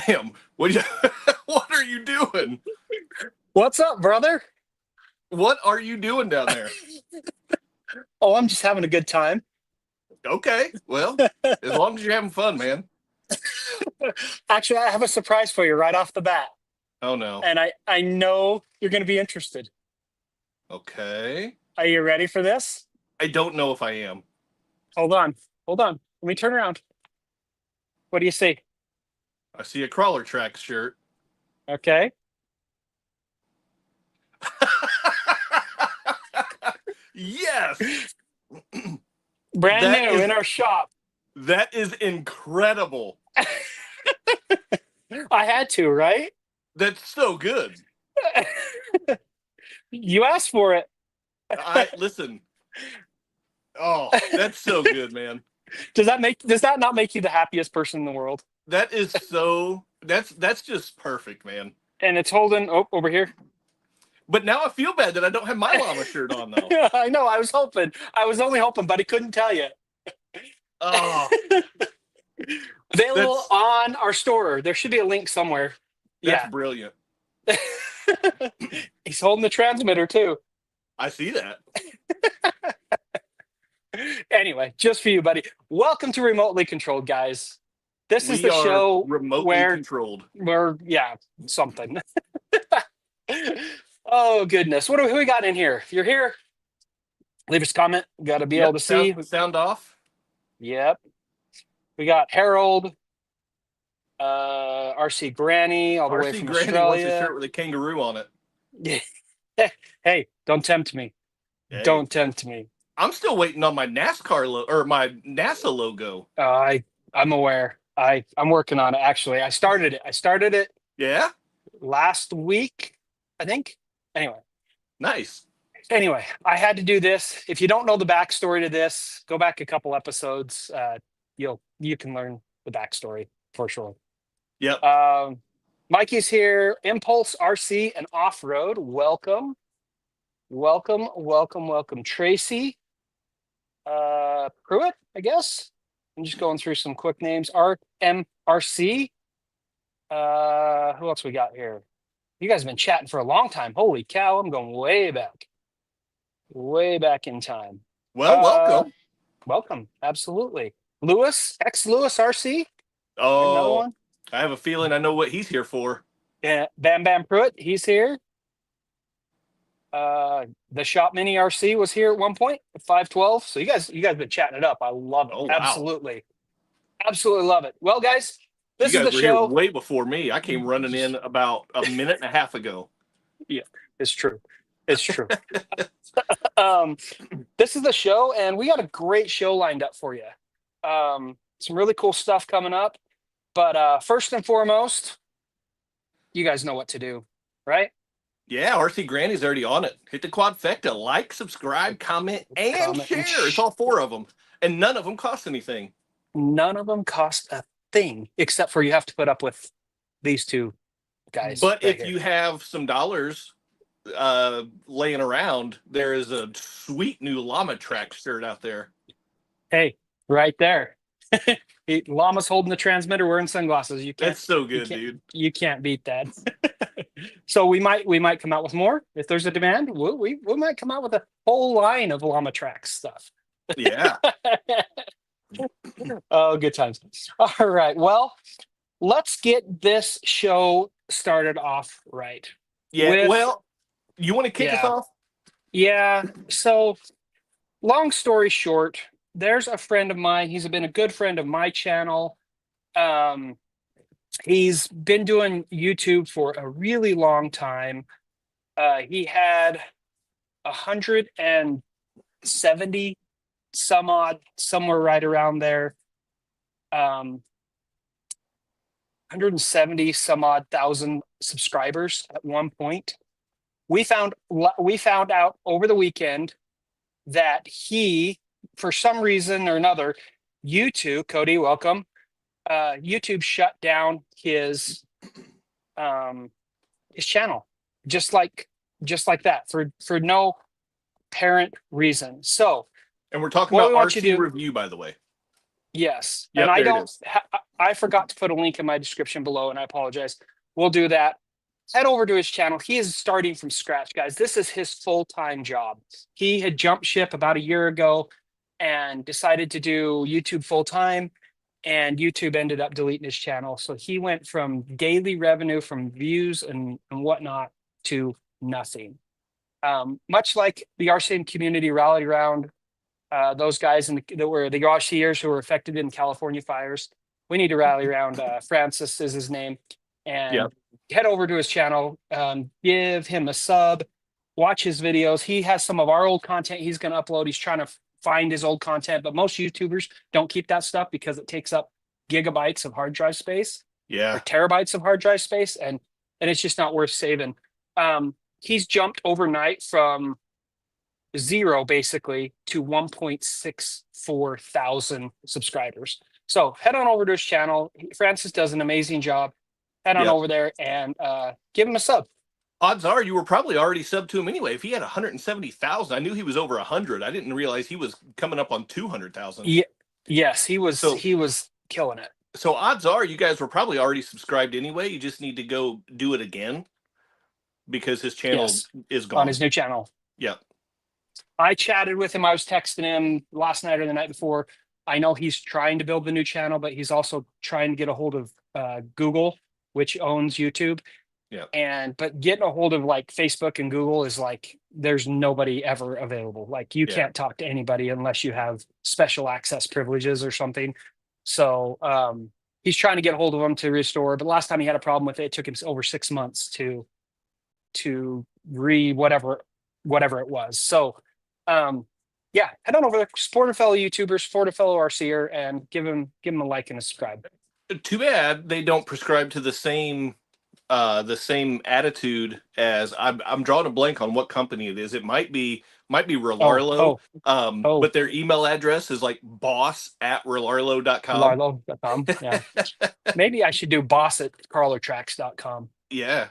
Damn. What are you doing? What's up, brother? What are you doing down there? Oh, I'm just having a good time. Okay. Well, as long as you're having fun, man. Actually, I have a surprise for you right off the bat. Oh, no. And I know you're going to be interested. Okay. Are you ready for this? I don't know if I am. Hold on. Let me turn around. What do you see? I see a crawler track shirt. Okay. Yes. Brand That new is- in our shop. That is incredible. I had to, right? That's so good. You asked for it. Listen. Oh, that's so good, man. Does that not make you the happiest person in the world? That is that's just perfect, man. And it's holding over here. But now I feel bad that I don't have my llama shirt on, though. I know. I was only hoping, but he couldn't tell you. Oh, Available on our store. There should be a link somewhere. that's brilliant. He's holding the transmitter too. I see that. Anyway, just for you, buddy. Welcome to Remotely Controlled, guys. This is the show remotely controlled. Something. Oh, goodness. Who we got in here? If you're here, leave us a comment. Got to be able to see. Sound off. Yep. We got Harold, RC Granny, all the way from Granny Australia. wants a shirt with a kangaroo on it. Hey, don't tempt me. Hey. Don't tempt me. I'm still waiting on my NASCAR or my NASA logo. I'm aware. I'm working on it. Actually, I started it. Yeah. Last week, I think. Anyway. Nice. Anyway, I had to do this. If you don't know the backstory to this, go back a couple episodes. You can learn the backstory for sure. Yep. Mikey's here. Impulse RC and Off Road. Welcome. Tracy. Pruitt, I guess. I'm just going through some quick names. RMRC. Who else we got here? You guys have been chatting for a long time. Holy cow, I'm going way back in time. Well, welcome. Welcome, absolutely. Lewis, ex-Lewis RC. Oh, another one. I have a feeling I know what he's here for. Yeah, Bam Bam Pruitt, he's here. The Shop Mini RC was here at one point at 512. So you guys been chatting it up. I love it. Oh, wow. Absolutely love it. Well, guys, this is the show. Here way before me. I came running in about a minute and a half ago. Yeah, it's true. This is the show, and we got a great show lined up for you. Some really cool stuff coming up. But first and foremost, you guys know what to do, right? Yeah, RC Granny's already on it. Hit the quadfecta, like, subscribe, comment, and share. It's all 4 of them, and none of them cost anything. None of them cost a thing, except for you have to put up with these two guys. But if you have some dollars laying around, there is a sweet new llama track shirt out there. Hey, right there. Llama's holding the transmitter, wearing sunglasses. That's so good, dude. You can't beat that. So we might come out with more if there's a demand. We might come out with a whole line of llama track stuff. Yeah. Oh, good times. All right. Well, let's get this show started off right. Yeah. Well, you want to kick us off? Yeah. So, long story short, there's a friend of mine. He's been a good friend of my channel. He's been doing YouTube for a really long time. He had 170 some odd, somewhere right around there. 170 some odd thousand subscribers at one point. We found out over the weekend that he, for some reason or another, YouTube, Cody, welcome. YouTube shut down his channel, just like that, for no apparent reason. So, and we're talking about RC review, by the way. Yes. And Yep, I there it don't, is. I forgot to put a link in my description below, and I apologize. We'll do that. Head over to his channel. He is starting from scratch, guys. This is his full-time job. He had jumped ship about a year ago and decided to do YouTube full-time, and YouTube ended up deleting his channel. So he went from daily revenue from views and whatnot to nothing. Much like the RCM community rallied around those guys that were the RCers who were affected in California fires. We need to rally around Francis is his name, and Yep. head over to his channel, give him a sub, watch his videos. He has some of our old content he's going to upload. He's trying to find his old content, but most YouTubers don't keep that stuff because it takes up gigabytes of hard drive space or Yeah. terabytes of hard drive space, and it's just not worth saving. He's jumped overnight from zero basically to 1.64 thousand subscribers. So head on over to his channel. Francis does an amazing job. Head on Yep. over there and give him a sub. Odds are you were probably already subbed to him anyway. If he had 170,000, I knew he was over 100. I didn't realize he was coming up on 200,000. Yeah, yes, he So was killing it. so odds are you guys were probably already subscribed anyway. You just need to go do it again because his channel Yes, is on gone. his new channel. Yep. I chatted with him. I was texting him last night or the night before. I know he's trying to build the new channel, but he's also trying to get a hold of Google, which owns YouTube. Yeah. But getting a hold of like Facebook and Google is like there's nobody ever available. Like you Yeah. can't talk to anybody unless you have special access privileges or something. So he's trying to get a hold of them to restore. But last time he had a problem with it, it took him over 6 months to whatever it was. So yeah, head on over there, support a fellow YouTuber, support a fellow RCer, and give him a like and a subscribe. Too bad they don't prescribe to the same attitude as I'm drawing a blank on what company it is. It might be Relarlo. Oh, But their email address is like boss@relarlo.com. Larlo.com. Yeah. Maybe I should do boss at crawlertracks.com. Yeah.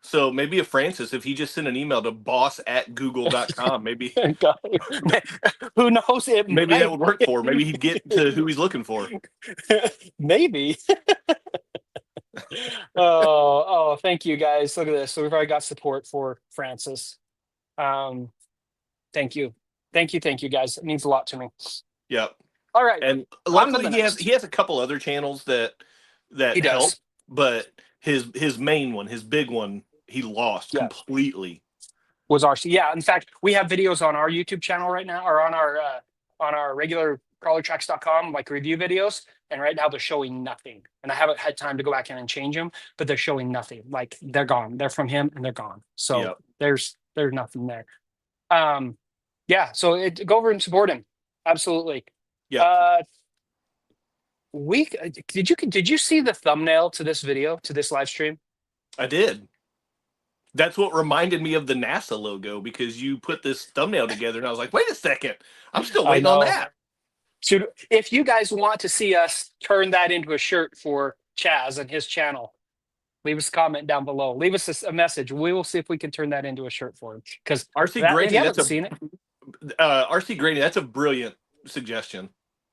So maybe if Francis, if he just sent an email to boss@google.com, maybe Who knows? It maybe might. that would work for him. Maybe he'd get to who he's looking for. Maybe. Oh, thank you guys. Look at this. So we've already got support for Francis. Thank you. Thank you guys. It means a lot to me. Yep. All right. And On to luckily the he next. has a couple other channels that He help, does. but his main one, his big one, he lost Yeah. completely. Was RC. Yeah. In fact, we have videos on our YouTube channel right now, or on our regular crawlertracks.com, like review videos. And right now they're showing nothing. And I haven't had time to go back in and change them, but they're showing nothing. Like they're gone. They're from him and they're gone. So Yep. there's nothing there. Yeah. So go over and support him. Absolutely. Yeah. Did you see the thumbnail to this video, to this live stream? I did. That's what reminded me of the NASA logo, because you put this thumbnail together and I was like, wait a second, I'm still waiting on that. So if you guys want to see us turn that into a shirt for Chaz and his channel, leave us a comment down below. Leave us a message. We will see if we can turn that into a shirt for him. Because RC if Granny, you haven't seen it, RC Granny, that's a brilliant suggestion.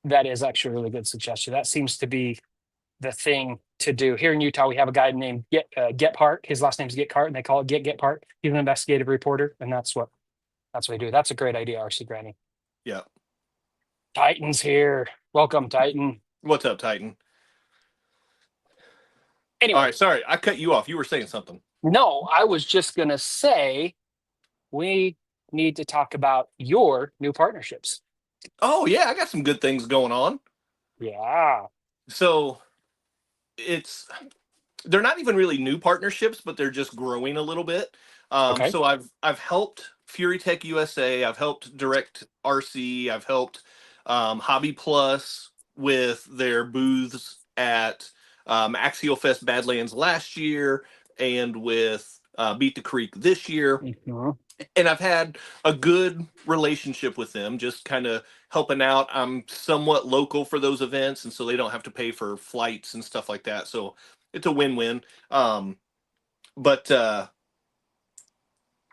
that is actually a really good suggestion. That seems to be the thing to do. Here in Utah, we have a guy named Gephardt. His last name is Gephardt, and they call it Gephardt. He's an investigative reporter, and that's what we do. That's a great idea, RC Granny. Yeah. Titan's here. Welcome, Titan. What's up, Titan? Anyway. All right, sorry, I cut you off. You were saying something. No, I was just going to say we need to talk about your new partnerships. Oh, yeah, I got some good things going on. Yeah. So they're not even really new partnerships, but they're just growing a little bit. Okay. So I've helped Fury Tech USA, I've helped DirectRC, I've helped Hobby Plus with their booths at Axial Fest Badlands last year, and with Beat the Creek this year. Mm-hmm. And I've had a good relationship with them, just kind of helping out. I'm somewhat local for those events, and so they don't have to pay for flights and stuff like that. So it's a win-win. But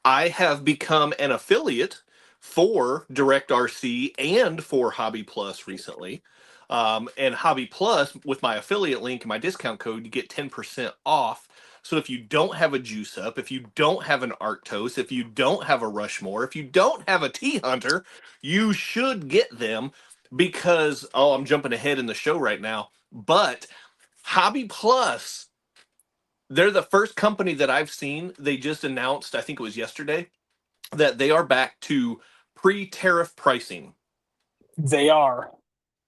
I have become an affiliate for DirectRC and for Hobby Plus recently. And Hobby Plus, with my affiliate link and my discount code, you get 10% off. So if you don't have a Juice Up, if you don't have an Arctos, if you don't have a Rushmore, if you don't have a T Hunter, you should get them because, oh, I'm jumping ahead in the show right now, but Hobby Plus, they're the first company that I've seen. They just announced, I think it was yesterday, that they are back to pre-tariff pricing. They are.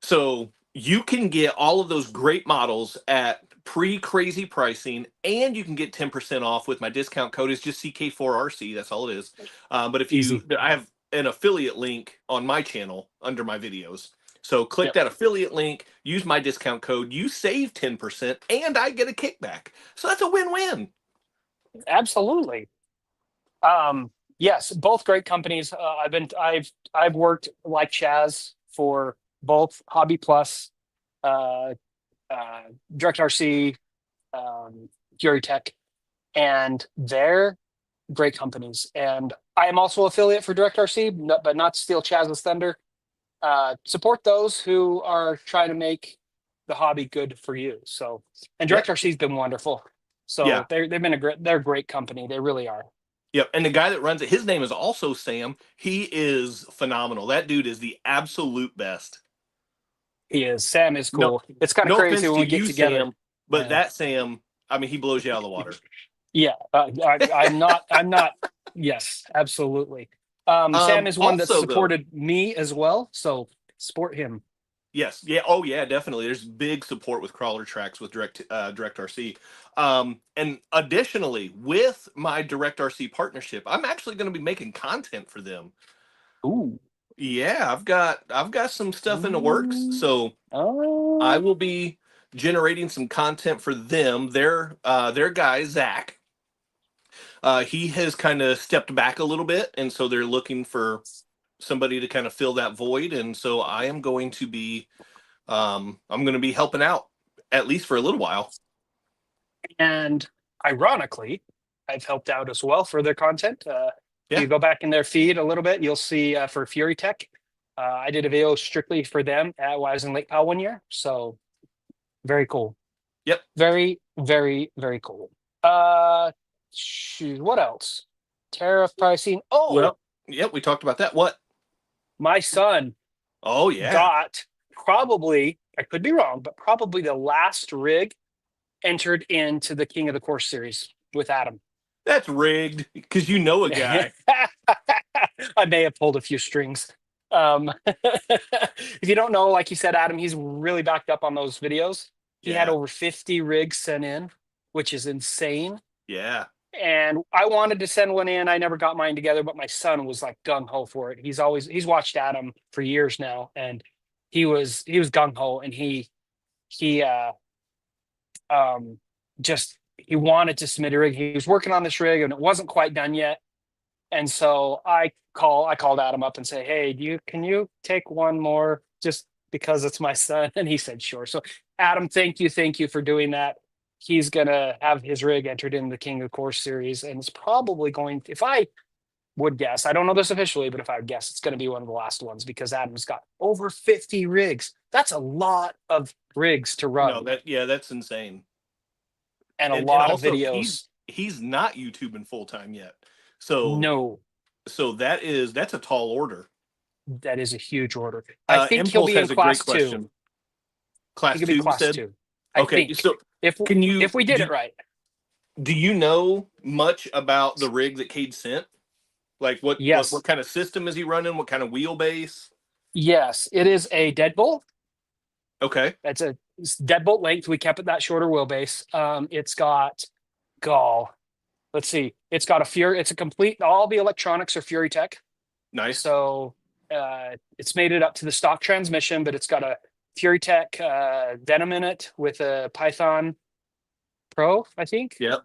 So you can get all of those great models at pre-crazy pricing, and you can get 10% off with my discount code. It's just CK4RC. That's all it is. But if you, Easy. I have an affiliate link on my channel under my videos. So click Yep. that affiliate link, use my discount code, you save 10%, and I get a kickback. So that's a win-win. Absolutely. Yes, both great companies. I've worked like Chaz for both Hobby Plus, uh, DirectRC, Fury Tech, and they're great companies. And I am also affiliate for DirectRC, but not to steal Chaz's thunder. Support those who are trying to make the hobby good for you. So, and Yep. DirectRC's been wonderful. So Yeah. they've been they're a great company. They really are. Yep. And the guy that runs it, his name is also Sam. He is phenomenal. That dude is the absolute best. He is. Sam is No, cool. It's kind of no crazy offense when to we get you, together. Sam, but Yeah. that Sam, I mean, he blows you out of the water. Yeah, I'm not. I'm not. Yes, absolutely. Sam is one that Also, though, supported me as well, so support him. yes, yeah, oh yeah, definitely. There's big support with crawler tracks with DirectRC. And additionally, with my DirectRC partnership, I'm actually going to be making content for them. Ooh. Yeah, I've got some stuff in the works, so I Oh. will be generating some content for them. Their guy Zach, he has kind of stepped back a little bit, and so they're looking for somebody to kind of fill that void. And so I am going to be, I'm going to be helping out at least for a little while. And ironically, I've helped out as well for their content. Yeah. You go back in their feed a little bit, you'll see for Fury Tech. I did a video strictly for them while I was in Lake Powell one year. So very cool. Yep. Very, very, very cool. Shoot, what else? Tariff pricing. Oh, Well, yep, we talked about that. What? my son Oh yeah. got probably, I could be wrong, but probably the last rig entered into the King of the Course series with Adam. That's rigged because you know a guy. I may have pulled a few strings. If you don't know, like you said, Adam, he's really backed up on those videos. He had Yeah. over 50 rigs sent in, which is insane. Yeah. And I wanted to send one in. I never got mine together, but my son was like gung ho for it. He's watched Adam for years now, and he was gung ho, and he just he wanted to submit a rig. He was working on this rig, and it wasn't quite done yet. And so I called Adam up and say, hey, can you take one more just because it's my son? And he said, sure. So Adam, thank you for doing that. He's gonna have his rig entered in the King of Course series, and it's probably going, if I would guess, I don't know this officially, but if I would guess, it's going to be one of the last ones because Adam's got over 50 rigs. That's a lot of rigs to run. No, that's insane. And a lot of also, videos. He's not YouTubing full time yet. So No, so that's a tall order. that is a huge order. I think he'll Impulse be in has a class great question. two. Class He could two, be you class said? two. Okay, I think so if we did it right. Do you know much about the rig that Cade sent? Like Yes. what kind of system is he running? What kind of wheelbase? Yes, it is a deadbolt. Okay. It's deadbolt length. We kept it that shorter wheelbase. It's got let's see. It's got a Fury. It's a complete. All the electronics are Fury Tech. Nice. So it's made it up to the stock transmission, but it's got a Fury Tech Venom in it with a Python Pro, I think. Yep.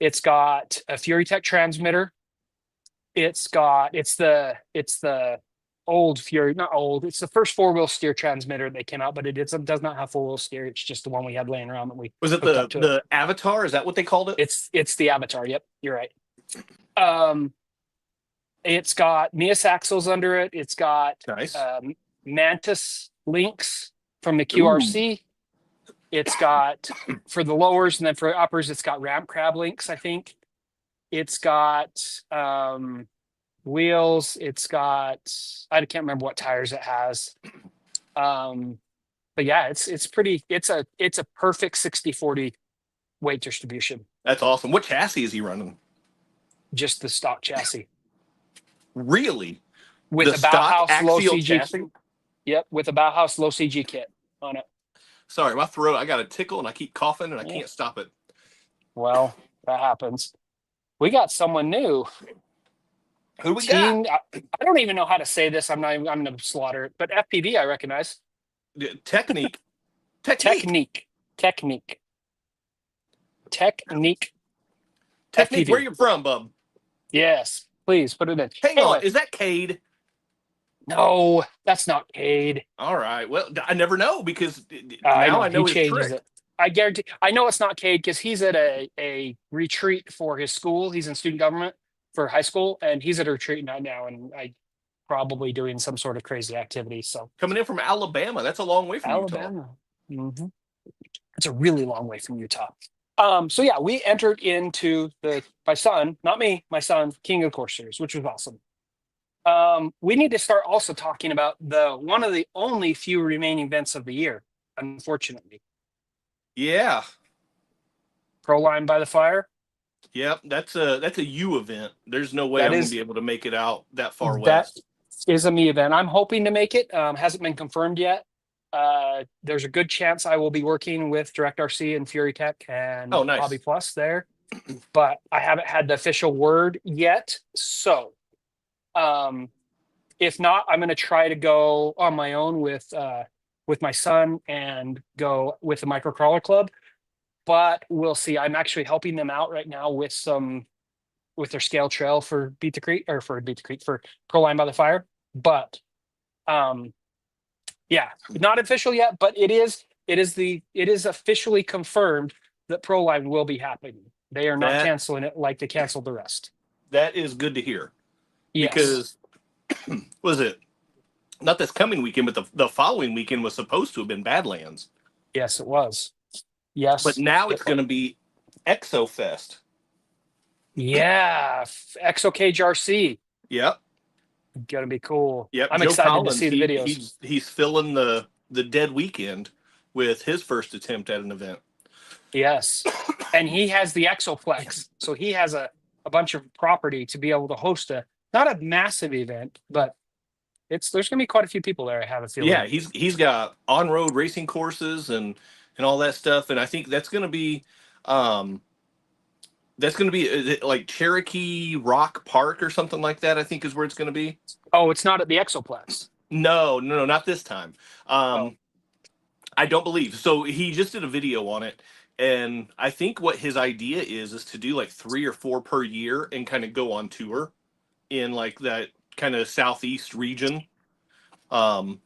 It's got a Fury Tech transmitter. It's the old Fury, not old. It's the first 4-wheel steer transmitter that came out, but it does not have 4-wheel steer. It's just the one we had laying around that we Was it hooked up to the Avatar? Is that what they called it? It's the Avatar. Yep, you're right. It's got Mias axles under it. It's got Nice. Mantis links from the Ooh. QRC. It's got for the lowers, and then for uppers, it's got ramp crab links, I think. It's got wheels. It's got, I can't remember what tires it has. But yeah, it's pretty, it's a perfect 60/40 weight distribution. That's awesome. What chassis is he running? Just the stock chassis Really? with The a stock Bauhaus low axial CG. chassis? Yep, with a Bauhaus low CG kit on it. Sorry, my throat. I got a tickle and I keep coughing and I can't stop it. Well, that happens. We got someone new. Who do we got? I don't even know how to say this. I'm going to slaughter it. But FPV, I recognize. Technique. Technique. FPV. Where you from, bub? Yes, please put it in. Hang on. Is that Cade? No, that's not Cade. All right. Well, I never know because I now I know he his changes trick. it. I guarantee. I know it's not Cade because he's at a retreat for his school. He's in student government for high school, and he's at a retreat now. And I probably doing some sort of crazy activity. So Coming in from Alabama. That's a long way from Alabama. Mm-hmm. It's a really long way from Utah. So yeah, we entered into my son, not me, my son, King of the Course Series, which was awesome. We need to start also talking about one of the only few remaining events of the year, unfortunately. Yeah. Proline by the Fire. Yep, that's a U event. There's no way I'm gonna be able to make it out that far west. That is a me event. I'm hoping to make it. Hasn't been confirmed yet. There's a good chance I will be working with DirectRC and Fury Tech and nice. Hobby Plus there, but I haven't had the official word yet. So, if not, I'm going to try to go on my own with my son and go with the Micro Crawler Club. But we'll see. I'm actually helping them out right now with their scale trail for for Proline by the Fire. But yeah, not official yet, but it is officially confirmed that Proline will be happening. They are not canceling it like they canceled the rest. That is good to hear. Yes. Because was it not this coming weekend, but the following weekend was supposed to have been Badlands. Yes, it was. Yes. But now it's going to be ExoFest. Yeah, Exo Cage RC. Yep. Gonna be cool. Yep. I'm Joe excited Collins, to see the videos. He's filling the dead weekend with his first attempt at an event. Yes. And he has the Exoplex. So he has a bunch of property to be able to host not a massive event, but there's gonna be quite a few people there, I have a feeling. Yeah, he's got on-road racing courses and all that stuff. And I think that's gonna be like Cherokee Rock Park or something like that, I think is where it's gonna be. Oh, it's not at the Exoplex. No, not this time. I don't believe. So he just did a video on it. And I think what his idea is to do like 3 or 4 per year and kind of go on tour in like that kind of southeast region. And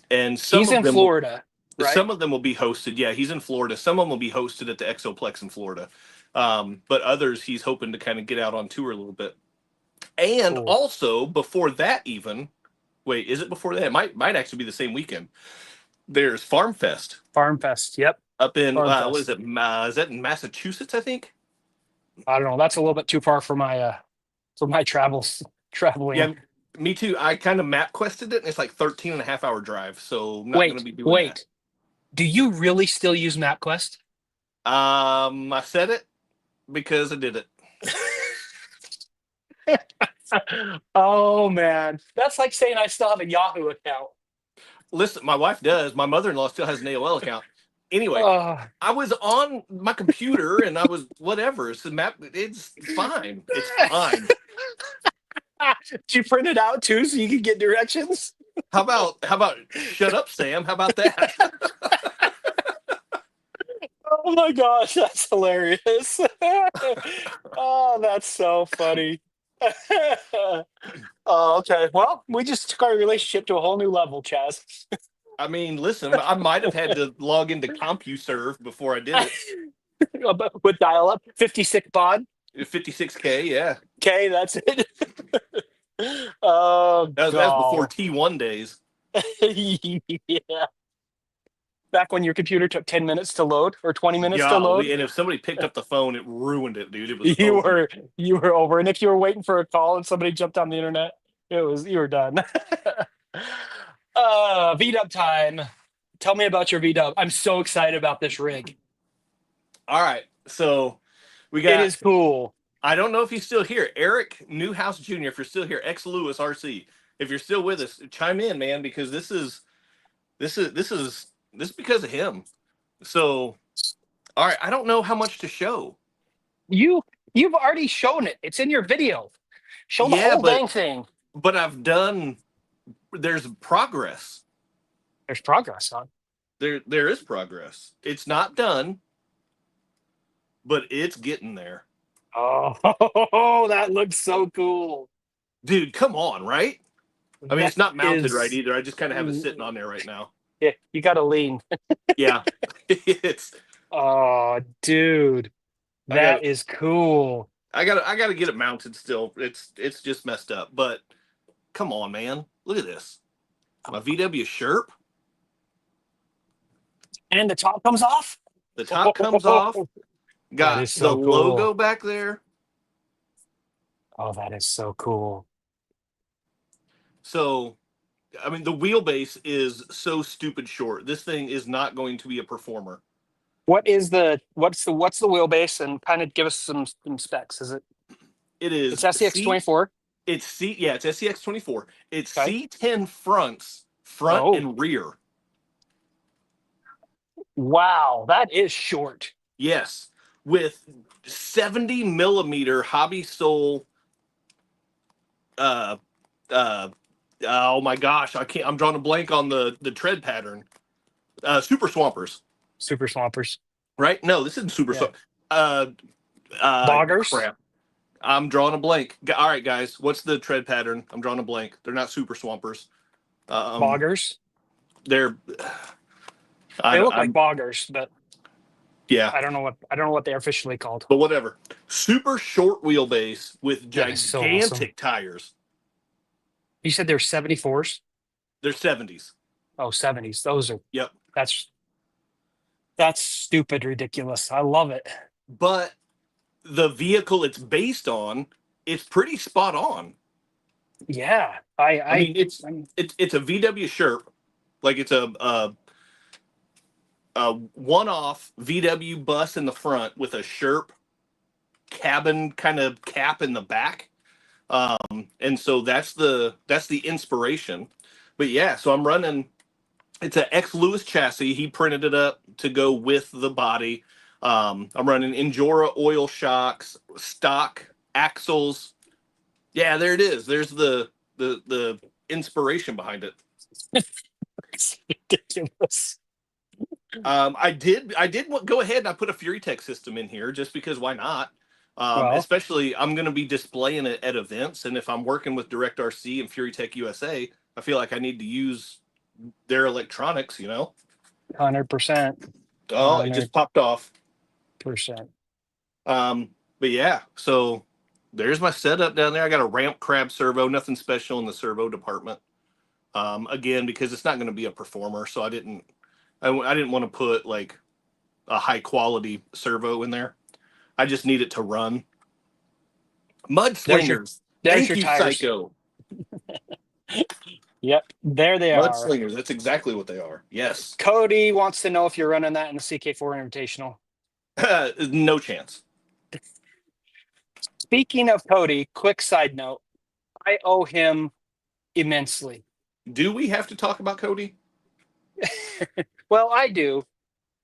he's in Florida, right? Some of them will be hosted. Yeah, he's in Florida. Some of them will be hosted at the Exoplex in Florida. But others he's hoping to kind of get out on tour a little bit. And also before that even, wait, is it before that? It might actually be the same weekend. There's Farm Fest. Farm Fest, yep. Up in what is it? Is that in Massachusetts? I think. I don't know. That's a little bit too far for my traveling. Yeah, me too. I kind of map quested it, and it's like 13.5-hour drive. So I'm not going to be doing that. Do you really still use MapQuest? I said it because I did it. Oh man, that's like saying I still have a Yahoo account. Listen, my wife does. My mother-in-law still has an AOL account. Anyway, I was on my computer and I was whatever. It's the map. It's fine. It's fine. Did you print it out too so you could get directions? How about shut up, Sam? How about that? Oh my gosh, that's hilarious. Oh, that's so funny. Oh, okay. Well, we just took our relationship to a whole new level, Chaz. I mean, listen, I might have had to log into CompuServe before I did it. With dial-up, 56 baud. 56K, yeah. Okay, that's it. Oh, that was before T1 days. Yeah. Back when your computer took 10 minutes to load or 20 minutes to load, Golly, and if somebody picked up the phone, it ruined it, dude. It was you over. were you were over. And if you were waiting for a call and somebody jumped on the internet, you were done. VW time. Tell me about your VW. I'm so excited about this rig. All right, so we It got. is cool. I don't know if he's still here, Eric Newhouse Jr. If you're still here, ex Lewis RC. If you're still with us, chime in, man, because this is because of him. So, all right, I don't know how much to show. You've already shown it. It's in your video. Show the Yeah, whole dang thing. but I've done. There's progress. There's progress on. There is progress. It's not done, but it's getting there. Oh, that looks so cool. Dude, come on, right? I mean, it's not mounted right is- either. I just kind of have it sitting on there right now. Yeah, you got to lean. Yeah, it's. Oh, dude, that is cool. I gotta get it mounted still. It's just messed up. But come on, man, look at this. My VW Sherp. And the top comes off. The top comes off. Got That is so the cool. logo back there. Oh, that is so cool. So, I mean, the wheelbase is so stupid short. This thing is not going to be a performer. What's the wheelbase, and kind of give us some specs? Is it? It is. It's SCX24. It's SCX24. It's Okay. C10 front and rear. Wow, that is short. Yes, with 70 millimeter hobby sole. Oh my gosh, I can't. I'm drawing a blank on the tread pattern. Super Swampers. Super Swampers. Right? No, this isn't Super Swamp. Boggers. Crap. I'm drawing a blank. All right, guys. What's the tread pattern? I'm drawing a blank. They're not Super Swampers. Boggers. They're. They look like boggers, but yeah, I don't know what they're officially called. but whatever. Super short wheelbase with gigantic so awesome. tires. You said they're 74s? They're 70s. Oh, 70s. Those are. Yep. That's stupid ridiculous. I love it. But the vehicle it's based on, it's pretty spot on. Yeah. I mean, it's a VW Sherp, like it's a one-off VW bus in the front with a Sherp cabin kind of cap in the back, and so that's the inspiration. But yeah, so I'm running. It's an ex Lewis chassis. He printed it up to go with the body. I'm running Injora oil shocks, stock axles. Yeah, there it is. There's the inspiration behind it. It's ridiculous. I did go ahead and I put a FuryTech system in here just because why not? Especially I'm going to be displaying it at events, and if I'm working with DirectRC and FuryTech USA, I feel like I need to use their electronics, 100%. Oh, it just popped off. But yeah, so there's my setup down there. I got a ramp crab servo, nothing special in the servo department. Again, because it's not going to be a performer, so I didn't want to put like a high quality servo in there. I just need it to run. Mudslingers. There's Thank your you, tires. Psycho. Yep, there they are. Mudslingers. That's exactly what they are. Yes. Cody wants to know if you're running that in the CK4 Invitational. No chance. Speaking of Cody, quick side note. I owe him immensely. Do we have to talk about Cody? Well, I do.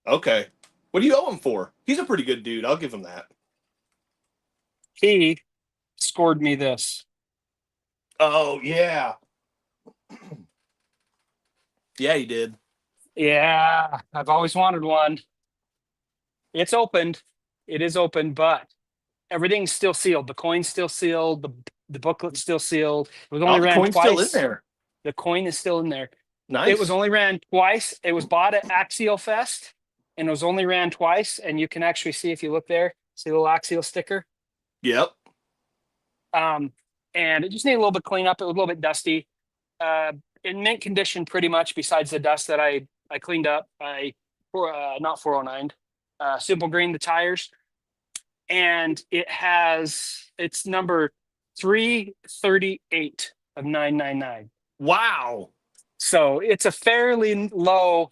Okay. What do you owe him for? He's a pretty good dude. I'll give him that. He scored me this. Oh, yeah. Yeah, he did. Yeah, I've always wanted one. It's opened. It is open, but everything's still sealed. The coin's still sealed. The booklet's still sealed. It was only the ran coin's twice. still in there. The coin is still in there. Nice. It was only ran twice. It was bought at Axial Fest, and it was only ran twice. And you can actually see, if you look there, see the little Axial sticker. Yep. And it just needed a little bit cleanup. It was a little bit dusty. in mint condition pretty much. Besides the dust that I cleaned up, not 409, simple green the tires, and it's number 338 of 999. Wow. So it's a fairly low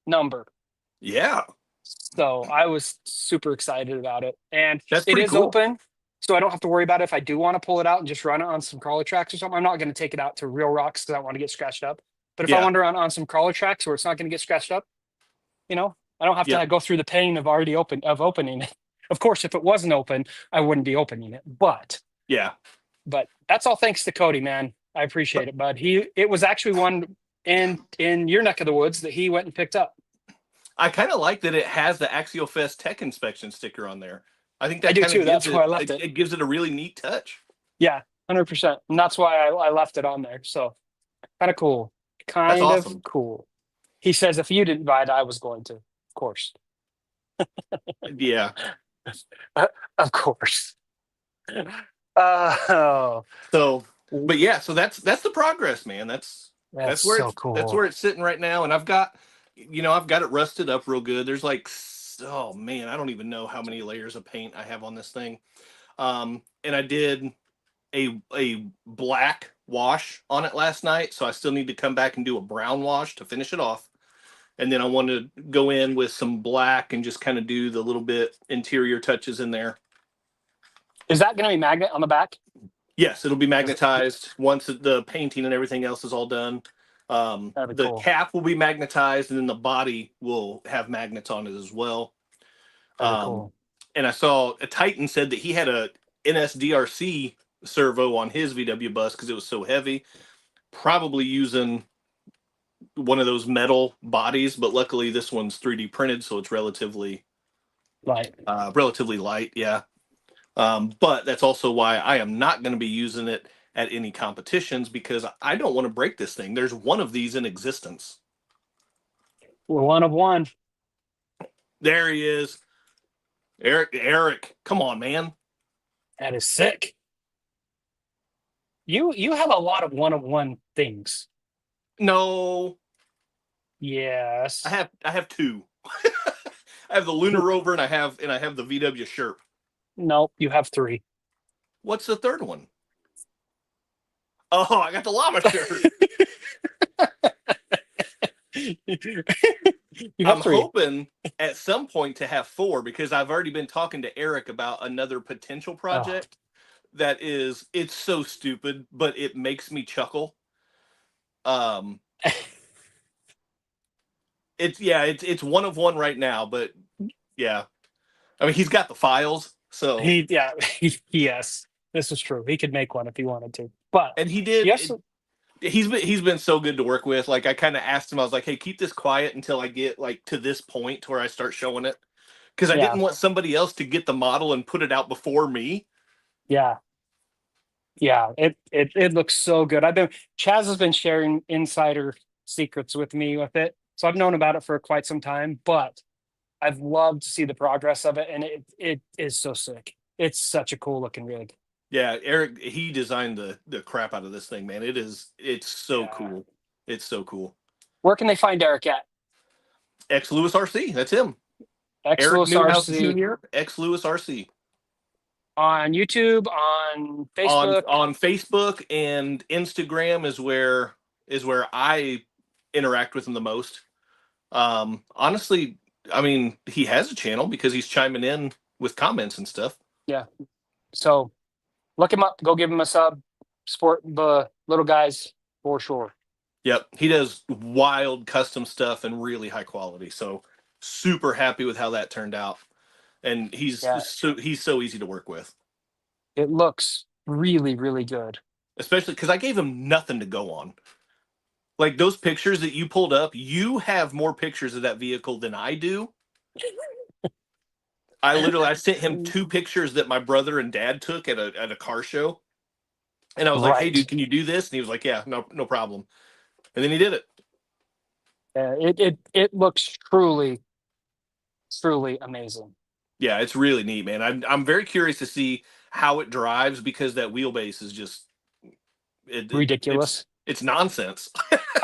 number. Yeah. So I was super excited about it, and That's it pretty is cool. open. So I don't have to worry about it if I do want to pull it out and just run it on some crawler tracks or something. I'm not going to take it out to real rocks because I don't want to get scratched up. But if I Yeah. want to run on some crawler tracks where it's not going to get scratched up, I don't have Yep. to go through the pain of opening it. Of course, if it wasn't open, I wouldn't be opening it. But Yeah. that's all thanks to Cody, man. I appreciate it, bud. It was actually one in your neck of the woods that he went and picked up. I kind of like that it has the Axial Fest Tech Inspection sticker on there. I think that I do kind too. of That's gives why I left it. It gives it a really neat touch. Yeah, 100%. And that's why I left it on there. So kind of cool. That's awesome. Cool. He says if you didn't buy it, I was going to. Of course. Yeah. Of course. Oh, So, but yeah, so that's the progress, man. That's where so it's cool. that's where it's sitting right now, and I've got it rusted up real good. There's like, oh man, I don't even know how many layers of paint I have on this thing. And I did a black wash on it last night, so I still need to come back and do a brown wash to finish it off. And then I want to go in with some black and just kind of do the little bit interior touches in there. Is that going to be magnet on the back? Yes, it'll be magnetized once the painting and everything else is all done. The cool. cap will be magnetized, and then the body will have magnets on it as well. Cool. And I saw a Titan said that he had a NSDRC servo on his VW bus because it was so heavy, probably using one of those metal bodies, but luckily this one's 3D printed, so it's relatively light. Yeah. But that's also why I am not going to be using it at any competitions, because I don't want to break this thing. There's one of these in existence. We're one of one. There he is. Eric, come on, man. That is sick. You have a lot of one things. No. Yes. I have two. I have the Lunar Rover and I have the VW Sherp. Nope, you have three. What's the third one? Oh, I got the llama shirt. I'm hoping at some point to have four, because I've already been talking to Eric about another potential project that it's so stupid, but it makes me chuckle. It's one of one right now, but yeah. I mean, he's got the files, so yes, this is true. He could make one if he wanted to, and he did. Yes, he's been so good to work with. Like, I kind of asked him, I was like, "Hey, keep this quiet until I get like to this point where I start showing it," because I didn't want somebody else to get the model and put it out before me. Yeah, it looks so good. Chaz has been sharing insider secrets with me with it, so I've known about it for quite some time, but I've loved to see the progress of it, and it is so sick. It's such a cool looking rig. Yeah, Eric, he designed the crap out of this thing, man. It's so cool. It's so cool. Where can they find Eric at? X Lewis RC. That's him. Lewis RC. X Lewis RC. On YouTube, on Facebook. On Facebook and Instagram is where I interact with him the most. Honestly, I mean, he has a channel because he's chiming in with comments and stuff. Yeah. So look him up. Go give him a sub. Support the little guys for sure. Yep. He does wild custom stuff and really high quality. So super happy with how that turned out. And he's so easy to work with. It looks really, really good. Especially because I gave him nothing to go on. Like, those pictures that you pulled up, you have more pictures of that vehicle than I do. I sent him 2 pictures that my brother and dad took at a car show. And I was like, "Hey dude, can you do this?" And he was like, "Yeah, no problem." And then he did it. It looks truly, truly amazing. Yeah, it's really neat, man. I'm very curious to see how it drives, because that wheelbase is just ridiculous. It's nonsense.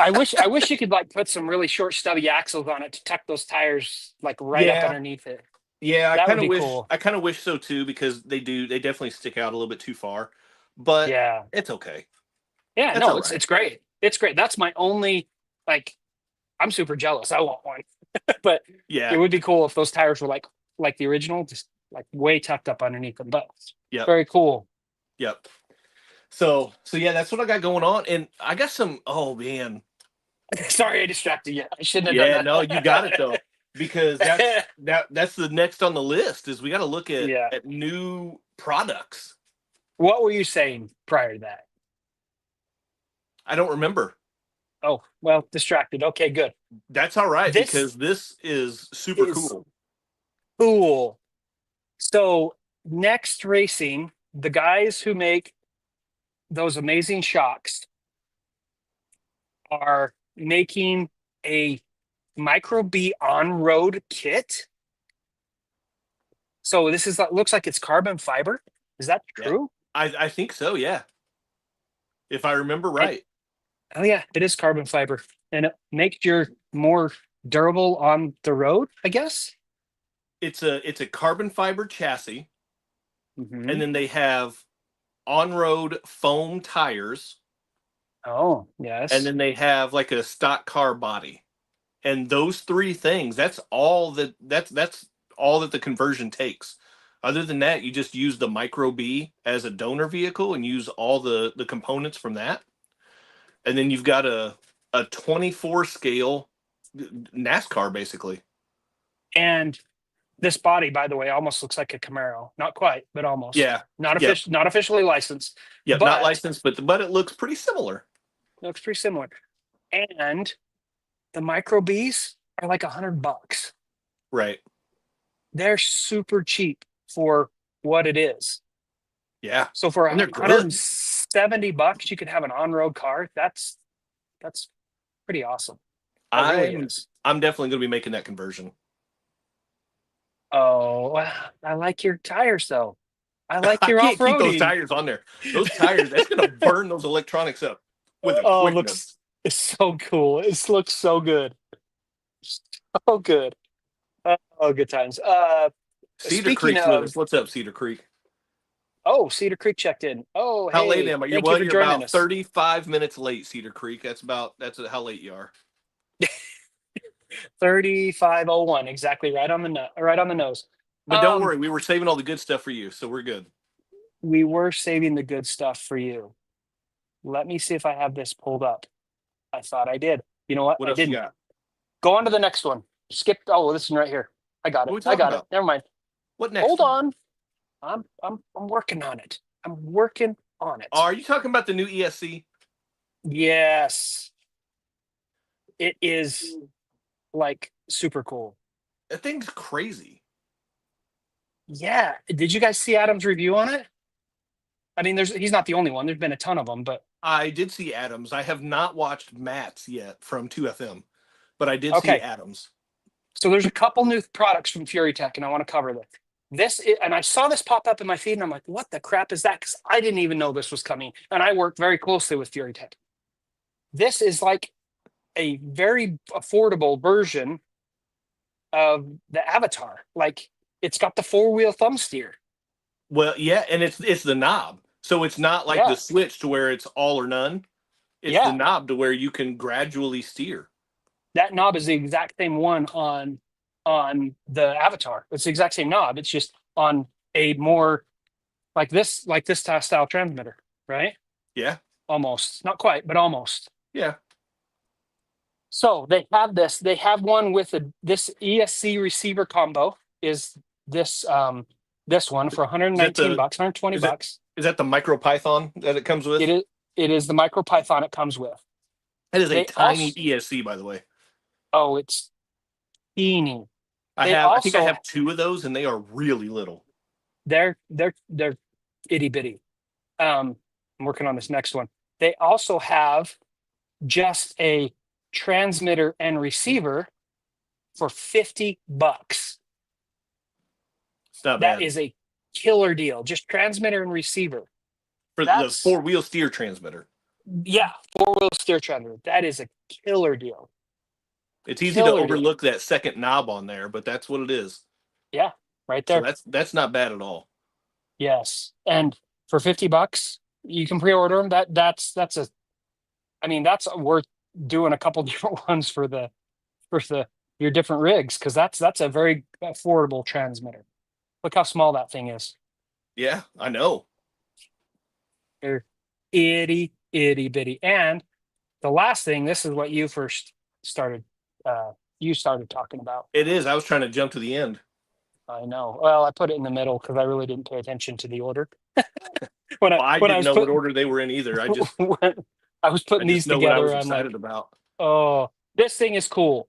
I wish you could like put some really short stubby axles on it to tuck those tires like right up Yeah, underneath it. yeah. That would be cool. I kind of wish so too because they definitely stick out a little bit too far, but Yeah. it's okay. Yeah, That's no, all it's right. it's great. It's great. That's my only like I'm super jealous. I want one. But it Yeah. would be cool if those tires were like the original, just like way tucked up underneath them. But Yep. very cool. Yep. So yeah, that's what I got going on, and I got some. Oh man, Sorry, I distracted you. I shouldn't have yeah, done no, you got it though, because that. that's the next on the list is we got to look Yeah. at new products. What were you saying prior to that? I don't remember. Oh, well, distracted. Okay, good. That's all right This because this is super is cool. cool. So, Next Racing, the guys who make those amazing shocks are making a Micro B on-road kit. So this is looks like it's carbon fiber. Is that Yeah, true? I think so. Yeah, if I remember And right, oh yeah, it is carbon fiber, and it makes you more durable on the road, I guess. it's a carbon fiber chassis, Hmm. and then they have on road foam tires, Oh and yes. then they have like a stock car body. And those three things, that's all that the conversion takes. Other than that, you just use the micro B as a donor vehicle and use all the components from that. And then you've got a 24 scale NASCAR basically. And this body, by the way, almost looks like a Camaro. Not quite, but almost. Yeah. Not Yep. official, not officially licensed, Yep. Not but licensed, but it looks pretty similar. looks pretty similar. And the Micro Bs are like $100. Right. They're super cheap for what it is. Yeah. So for And they're good. $170, you could have an on-road car. That's pretty awesome. That really I'm is. I'm definitely gonna be making that conversion. Oh, well, I like your tires though. I like I your can't keep those off-roading. tires on there. Those tires, that's gonna burn those electronics up with a Oh, quickness. it's so cool. It looks so good. So good. Oh, good times. Cedar Speaking Creek's with of, us. What's up, Cedar Creek? oh, Cedar Creek checked in. Oh, How late hey, am I? thank you for You're joining about us. 35 minutes late, Cedar Creek. That's how late you are. 3501, exactly right on the nose. But don't worry, we were saving all the good stuff for you, so we're good. We were saving the good stuff for you. Let me see if I have this pulled up. I thought I did. You know what? What I else you didn't. got? Go on to the next one. Skip. Oh, this one right here. I got What are it. we I talking got it. about? Never mind. What next Hold one? on. I'm working on it. I'm working on it. Are you talking about the new ESC? Yes. It is like super cool. That thing's crazy. Yeah. Did you guys see Adam's review on it? I mean, he's not the only one. There's been a ton of them, but I did see Adams. I have not watched Matt's yet from 2FM, but I did see okay. Adams. So there's a couple new products from Fury Tech, and I want to cover them. And I saw this pop up in my feed, and I'm like, what the crap is that? Because I didn't even know this was coming. And I work very closely with Fury Tech. This is like a very affordable version of the Avatar. Like it's got the four-wheel thumb steer. Well, yeah, and it's the knob. So it's not like the Yeah. switch to where it's all or none. It's the Yeah. knob to where you can gradually steer. That knob is the exact same one on the Avatar. It's the exact same knob. It's just on a more like this style transmitter, right? Yeah. Almost. Not quite, but almost. Yeah. So they have this. They have one with this ESC receiver combo. Is this one for 119 bucks, 120 is that bucks. is that the micro python that it comes with? It is the micro Python it comes with. That is a They tiny also ESC, by the way. oh, it's teeny. I think I have two of those, and they are really little. They're itty bitty. I'm working on this next one. They also have just a transmitter and receiver for 50 bucks. It's not That bad is a killer deal. Just transmitter and receiver. for the That's 4-wheel steer transmitter. Yeah, four-wheel steer trailer. That is a killer deal. It's easy to Killer deal. overlook that second knob on there, but that's what it is. Yeah, right So there. that's not bad at all. Yes, and for $50, you can pre-order them. That's a. I mean, that's worth doing a couple different ones for the your different rigs because that's a very affordable transmitter. Look how small that thing is. Yeah, I know. They're itty bitty. And the last thing, this is what you first started. You started talking about. It is. I was trying to jump to the end. I know. Well, I put it in the middle because I really didn't pay attention to the order when I Well, I when I didn't was know what putting order they were in either. when I was I putting just these know what I together. was I'm like, excited about. oh, this thing is cool.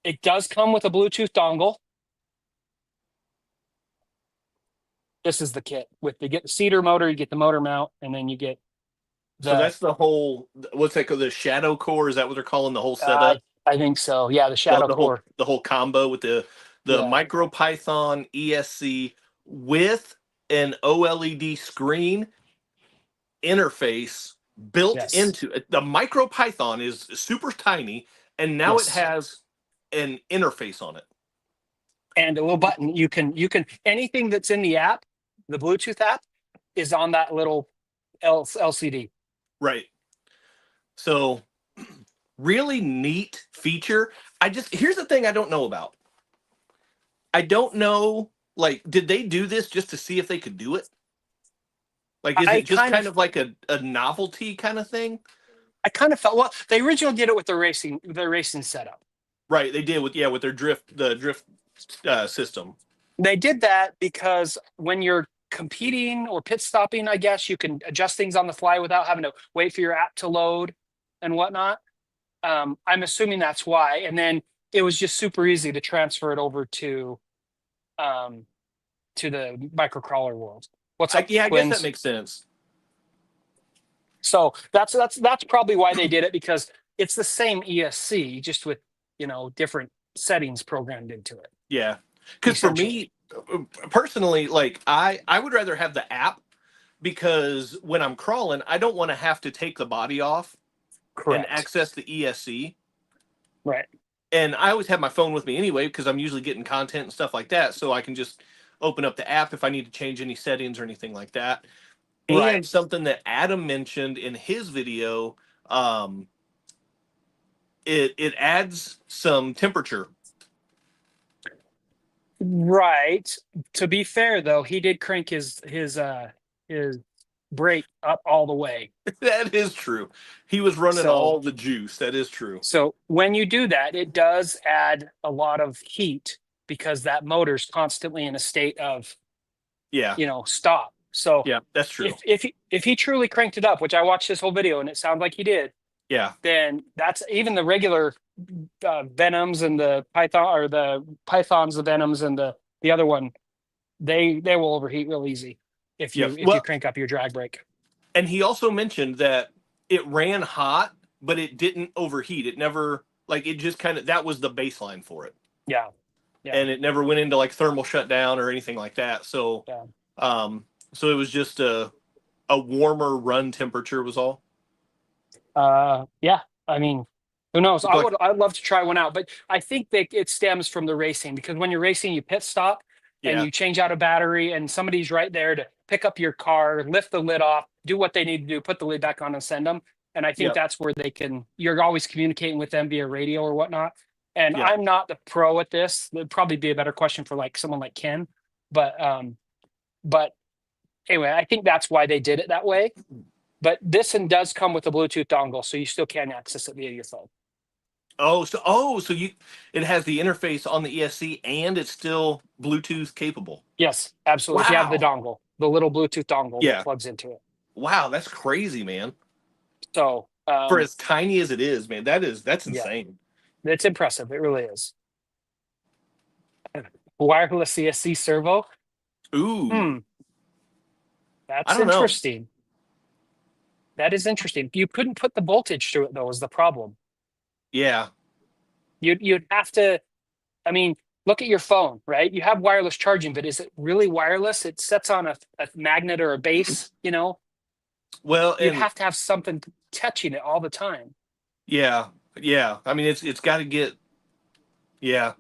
It does come with a Bluetooth dongle. This is the kit with you get the cedar motor, you get the motor mount, and then you get So the. that's the whole, what's that called? The shadow core? Is that what they're calling the whole Uh, setup? I think so. Yeah, the The, shadow the whole core. the whole combo with the Yeah. micro Python ESC with an OLED screen interface built Yes. into it. The micro Python is super tiny, and now it Yes. has an interface on it. And a little button. You can anything that's in the app, the Bluetooth app, is on that little LCD. Right. So really neat feature. Here's the thing I don't know about. I don't know, like, did they do this just to see if they could do it? Like, is I it just kind kind of of like a novelty kind of thing? I kind of felt well. They originally did it with the racing setup. Right, they did with with their drift system. They did that because when you're competing or pit stopping, I guess you can adjust things on the fly without having to wait for your app to load and whatnot. I'm assuming that's why. And then it was just super easy to transfer it over um, to the microcrawler world. What's up, Yeah, I guess that twins? makes sense. So that's probably why they did it because it's the same ESC just with different settings programmed into it. Yeah, because for Essentially, me personally, like I would rather have the app because when I'm crawling, I don't want to have to take the body off and correct. access the ESC. Right. And I always have my phone with me anyway because I'm usually getting content and stuff like that, so I can just open up the app if I need to change any settings or anything like that. Right. And something that Adam mentioned in his video, um, it adds some temperature. Right. To be fair though, he did crank his brake up all the way. That is true. He was running So all the juice. That is true. so when you do that, it does add a lot of heat because that motor's constantly in a state of, Yeah, stop. So yeah, that's true. if he truly cranked it up, which I watched this whole video and it sounded like he did, Yeah, then that's even the regular Venoms and the Python or the Pythons, the Venoms and the other one, they will overheat real easy if yeah. you Well, crank up your drag brake. and he also mentioned that it ran hot, but it didn't overheat. It never like it just kind of that was the baseline for it, Yeah, yeah, and it never went into like thermal shutdown or anything like that. So, yeah. so it was just a warmer run temperature was all. Yeah. I mean, who knows? Like I'd love to try one out, but I think that it stems from the racing because when you're racing, you pit stop and yeah, you change out a battery, and somebody's right there to pick up your car, lift the lid off, do what they need to do, put the lid back on, and send them. And I think yeah, that's where you're always communicating with them via radio or whatnot. And yeah. I'm not the pro at this. It'd probably be a better question for like someone like Ken, but but anyway, I think that's why they did it that way. But this one does come with a Bluetooth dongle, so you still can access it via your phone. So it has the interface on the ESC and it's still Bluetooth capable. Yes, absolutely. If you have the Wow. dongle, the little Bluetooth dongle that Yeah. plugs into it. Wow, that's crazy, man. So For as tiny as it is, man, that's yeah, insane. it's impressive. It really is. Wireless ESC servo. Ooh, I That's don't know. interesting. That is interesting. You couldn't put the voltage through it though, is the problem. Yeah, You'd have to. I mean, look at your phone, right? You have wireless charging, but is it really wireless? It sets on a magnet or a base, Well, You'd and have to have something touching it all the time. yeah, yeah. I mean, it's got to get. Yeah,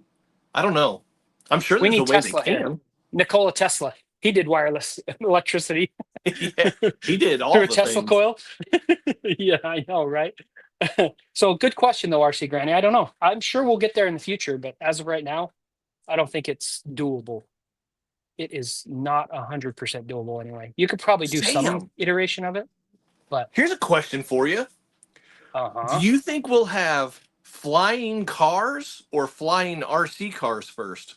I don't know. I'm sure We there's a need way they Tesla here. can. Nikola Tesla. He did wireless electricity Yeah, he did through all a the Tesla things. coil. Yeah, I know, right? So good question though, RC Granny. I don't know. I'm sure we'll get there in the future, but as of right now, I don't think it's doable. It is not 100% doable anyway. You could probably do some Sam, iteration of it, but here's a question for you. Do uh-huh. you think we'll have flying cars or flying RC cars first?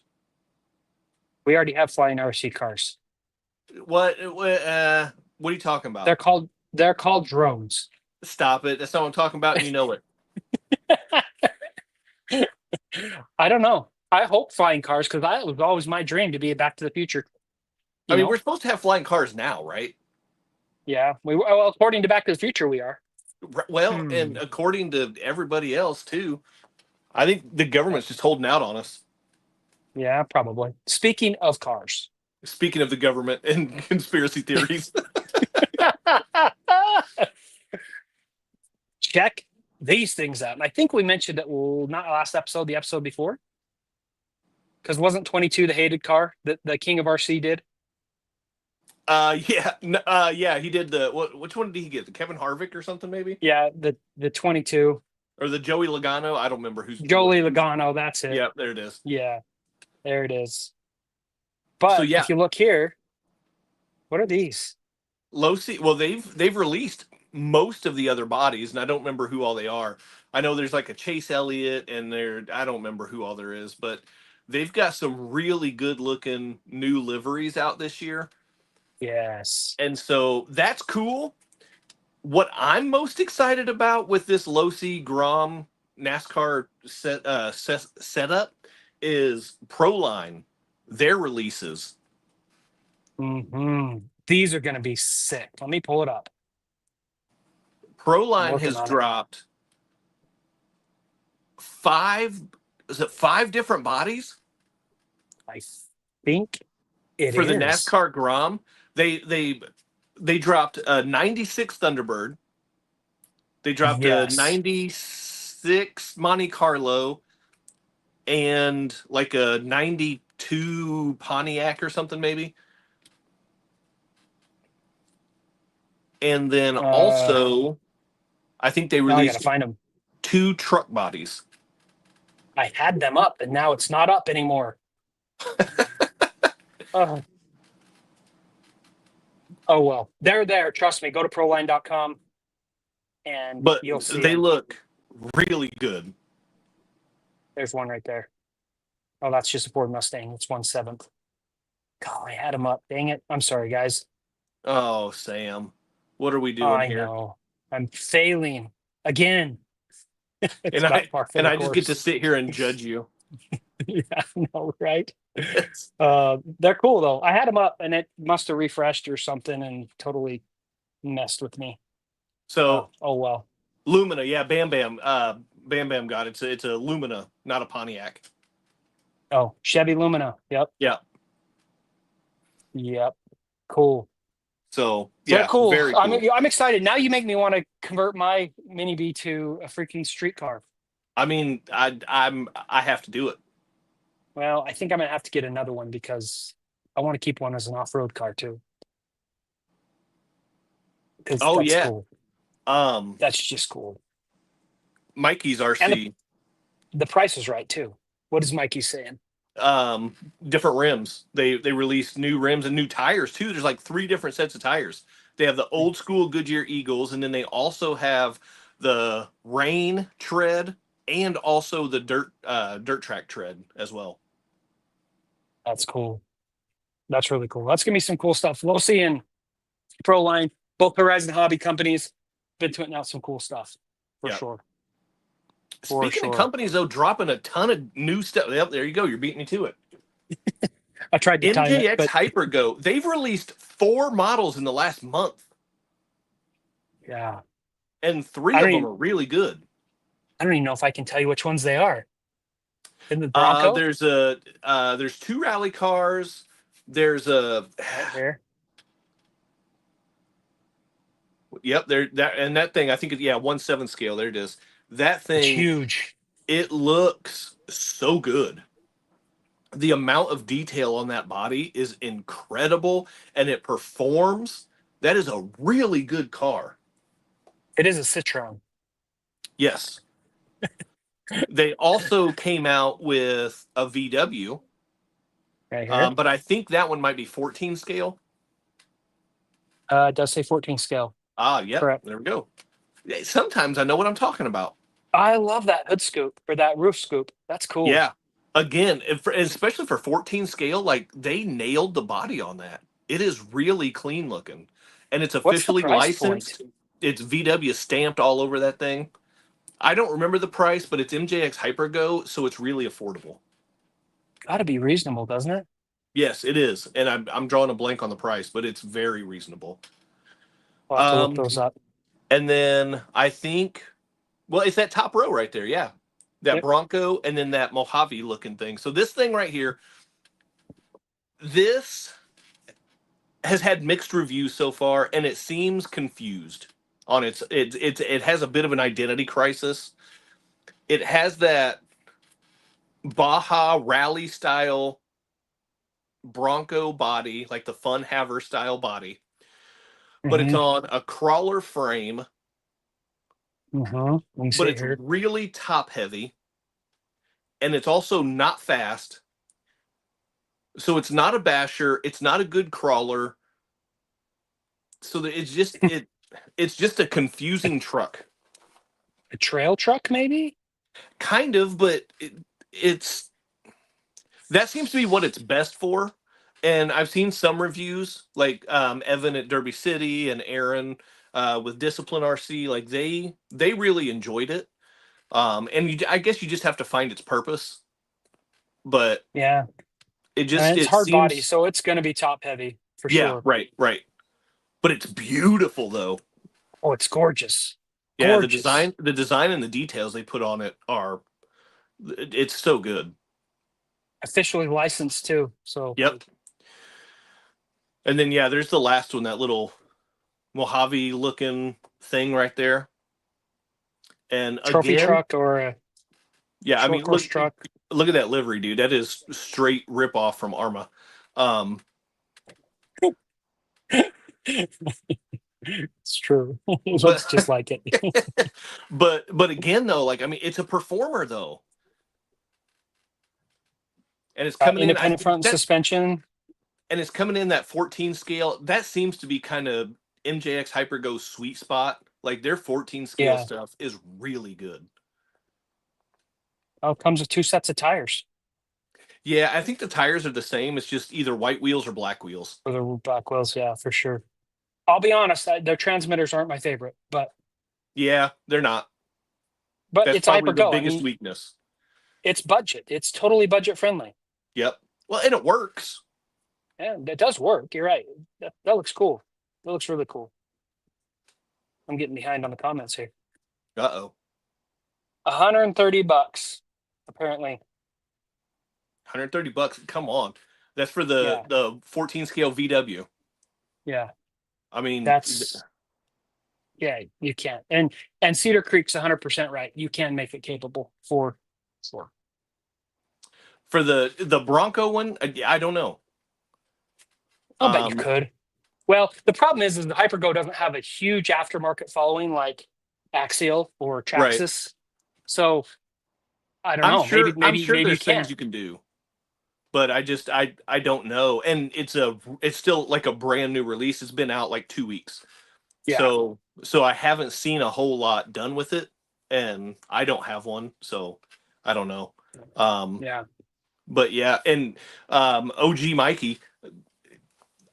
We already have flying RC cars. What are you talking They're about? called drones. Stop it. That's not what I'm talking about, and you know it. I don't know. I hope flying cars because that was always my dream to be a Back to the Future. I You mean, we're know? supposed to have flying cars now, right? Yeah. Well, according to Back to the Future, we are. Well, and Hmm. according to everybody else too, I think the government's just holding out on us. Yeah, probably. Speaking of cars. Speaking of the government and conspiracy theories, Check these things out. And I think we mentioned it not last episode, the episode before. Because wasn't 22 the hated car that the King of RC did? yeah, he did which one did he get? The Kevin Harvick or something maybe, Yeah, the 22. or the Joey Logano? I don't remember Jolie Logano, that's it. Yeah, there it is. Yeah, there it is. So But yeah, if you look here, what are these? low C. Well, they've released most of the other bodies, and I don't remember who all they are. I know there's like a Chase Elliott, and I don't remember who all there is, but they've got some really good looking new liveries out this year, Yes. and so that's cool. What I'm most excited about with this low C Grom NASCAR setup is Proline, their releases. These are going to be sick. Let me pull it up. I'm Proline working has on it. dropped five, is it five different bodies I think it for the is. NASCAR Grom? They dropped a 96 Thunderbird. They dropped a Yes. 96 Monte Carlo and like a 92 Pontiac or something maybe. And then Uh, also I think they Now I got to released find them. two truck bodies. I had them up and now it's not up anymore. Uh, oh, well. They're there. Trust me. Go to proline.com and But you'll see they them. look really good. There's one right there. Oh, that's just a Ford Mustang. It's 1/7. God, I had them up. Dang it. I'm sorry, guys. Oh, Sam, what are we doing I here? know. I'm failing again. It's And about I par for and the I just get to course. sit here and judge you. Yeah, I know, right? They're cool though. I had them up and it must have refreshed or something and totally messed with me. So Oh well. Lumina, yeah, Bam Bam, Bam Bam got it. It's a Lumina, not a Pontiac. Oh, Chevy Lumina. Yep. Yeah. Yep. Cool. So So they're yeah, cool. very I'm cool. I'm excited. Now you make me want to convert my Mini B to a freaking street car. I mean, I have to do it. Well, I think I'm gonna have to get another one because I want to keep one as an off-road car too. Because Oh that's yeah. cool. Um, That's just cool. Mikey's And RC. the price is right too. What is Mikey saying? Um, Different rims. They released new rims and new tires too. There's like three different sets of tires. They have the old school Goodyear Eagles, and then they also have the rain tread and also the dirt track tread as well. That's cool. That's really cool. That's gonna be some cool stuff. Losi and Proline, both Horizon Hobby companies, been putting out some cool stuff for Yeah. sure. For Speaking of sure. companies though, dropping a ton of new stuff. Yep, there you go. You're beating me to it. I tried to time it, MJX but Hypergo. They've released 4 models in the last month, yeah, and three I don't of them even are really good. I don't even know if I can tell you which ones they are. In the Bronco There's two rally cars. There's a right here. Yep, there that and that thing. I think yeah, 1/7 scale. There it is. That It's thing. huge. It looks so good. The amount of detail on that body is incredible, and it performs. That is a really good car. It is a Citroen. Yes. They also came out with a VW, Right here. but I think that one might be 14 scale. It does say 14 scale. Ah, yep. Correct. There we go. Sometimes I know what I'm talking about. I love that hood scoop or that roof scoop. That's cool. Yeah. Again, especially for 14 scale, like they nailed the body on that. It is really clean looking, and it's What's the officially price point? licensed. It's VW stamped all over that thing. I don't remember the price, but it's MJX Hypergo, so it's really affordable. Got to be reasonable, doesn't it? Yes, it is, and I'm drawing a blank on the price, but it's very reasonable. I'll have to look Um, those up. and then I think, well, it's that top row right there, yeah, that Yep. Bronco, and then that Mojave looking thing. So this thing right here, this has had mixed reviews so far, and it seems confused on it has a bit of an identity crisis. It has that Baja rally style Bronco body, like the Fun Haver style body, but it's Mm-hmm. on a crawler frame, Mm-hmm. Let me but see it's here. really top heavy, and it's also not fast. So it's not a basher, it's not a good crawler. So that it's just a confusing truck. A trail truck, maybe? Kind of, but it's that seems to be what it's best for. And I've seen some reviews, like Evan at Derby City and Aaron with Discipline RC, like they really enjoyed it. And I guess you just have to find its purpose. But Yeah. And it's it hard body, seems, so it's going to be top heavy for yeah, sure. right, right. But it's beautiful though. Oh, it's gorgeous. Yeah, Gorgeous. the design and the details they put on it are, it's so good. Officially licensed too. So Yep. And then yeah, there's the last one, that little Mojave looking thing right there. And trophy again, truck or a yeah, I short mean, course truck. look at that livery, dude. That is straight rip off from Arma. Um, It's true. It but looks just like it. but again though, like I mean, it's a performer though, and it's coming in. Independent front suspension. And it's coming in that 14 scale. That seems to be kind of MJX Hypergo's sweet spot. Like their 14 scale Yeah. stuff is really good. Oh, comes with 2 sets of tires Yeah, I think the tires are the same. It's just either white wheels or black wheels. for the back wheels. Yeah, for sure. I'll be honest, their transmitters aren't my favorite, but Yeah, they're not. That's it's probably the Hypergo. I biggest mean, weakness. it's budget. It's totally budget friendly. Yep. Well, and it works. Yeah, that does work. You're right. That looks cool. That looks really cool. I'm getting behind on the comments here. Uh-oh. $130, apparently. 130 bucks. Come on. That's for Yeah. the 14 scale VW. Yeah. I mean, Yeah, you can. And Cedar Creek's 100% right. You can make it capable for sure. for the Bronco one, I don't know. I'll bet you could. Well, the problem is the Hypergo doesn't have a huge aftermarket following like Axial or Right. Traxxas. So I don't know. I'm Maybe sure you there's can. things you can do, but I don't know. And it's still like a brand new release. It's been out like 2 weeks. Yeah. So I haven't seen a whole lot done with it, and I don't have one, so I don't know. Yeah. But yeah, and OG Mikey,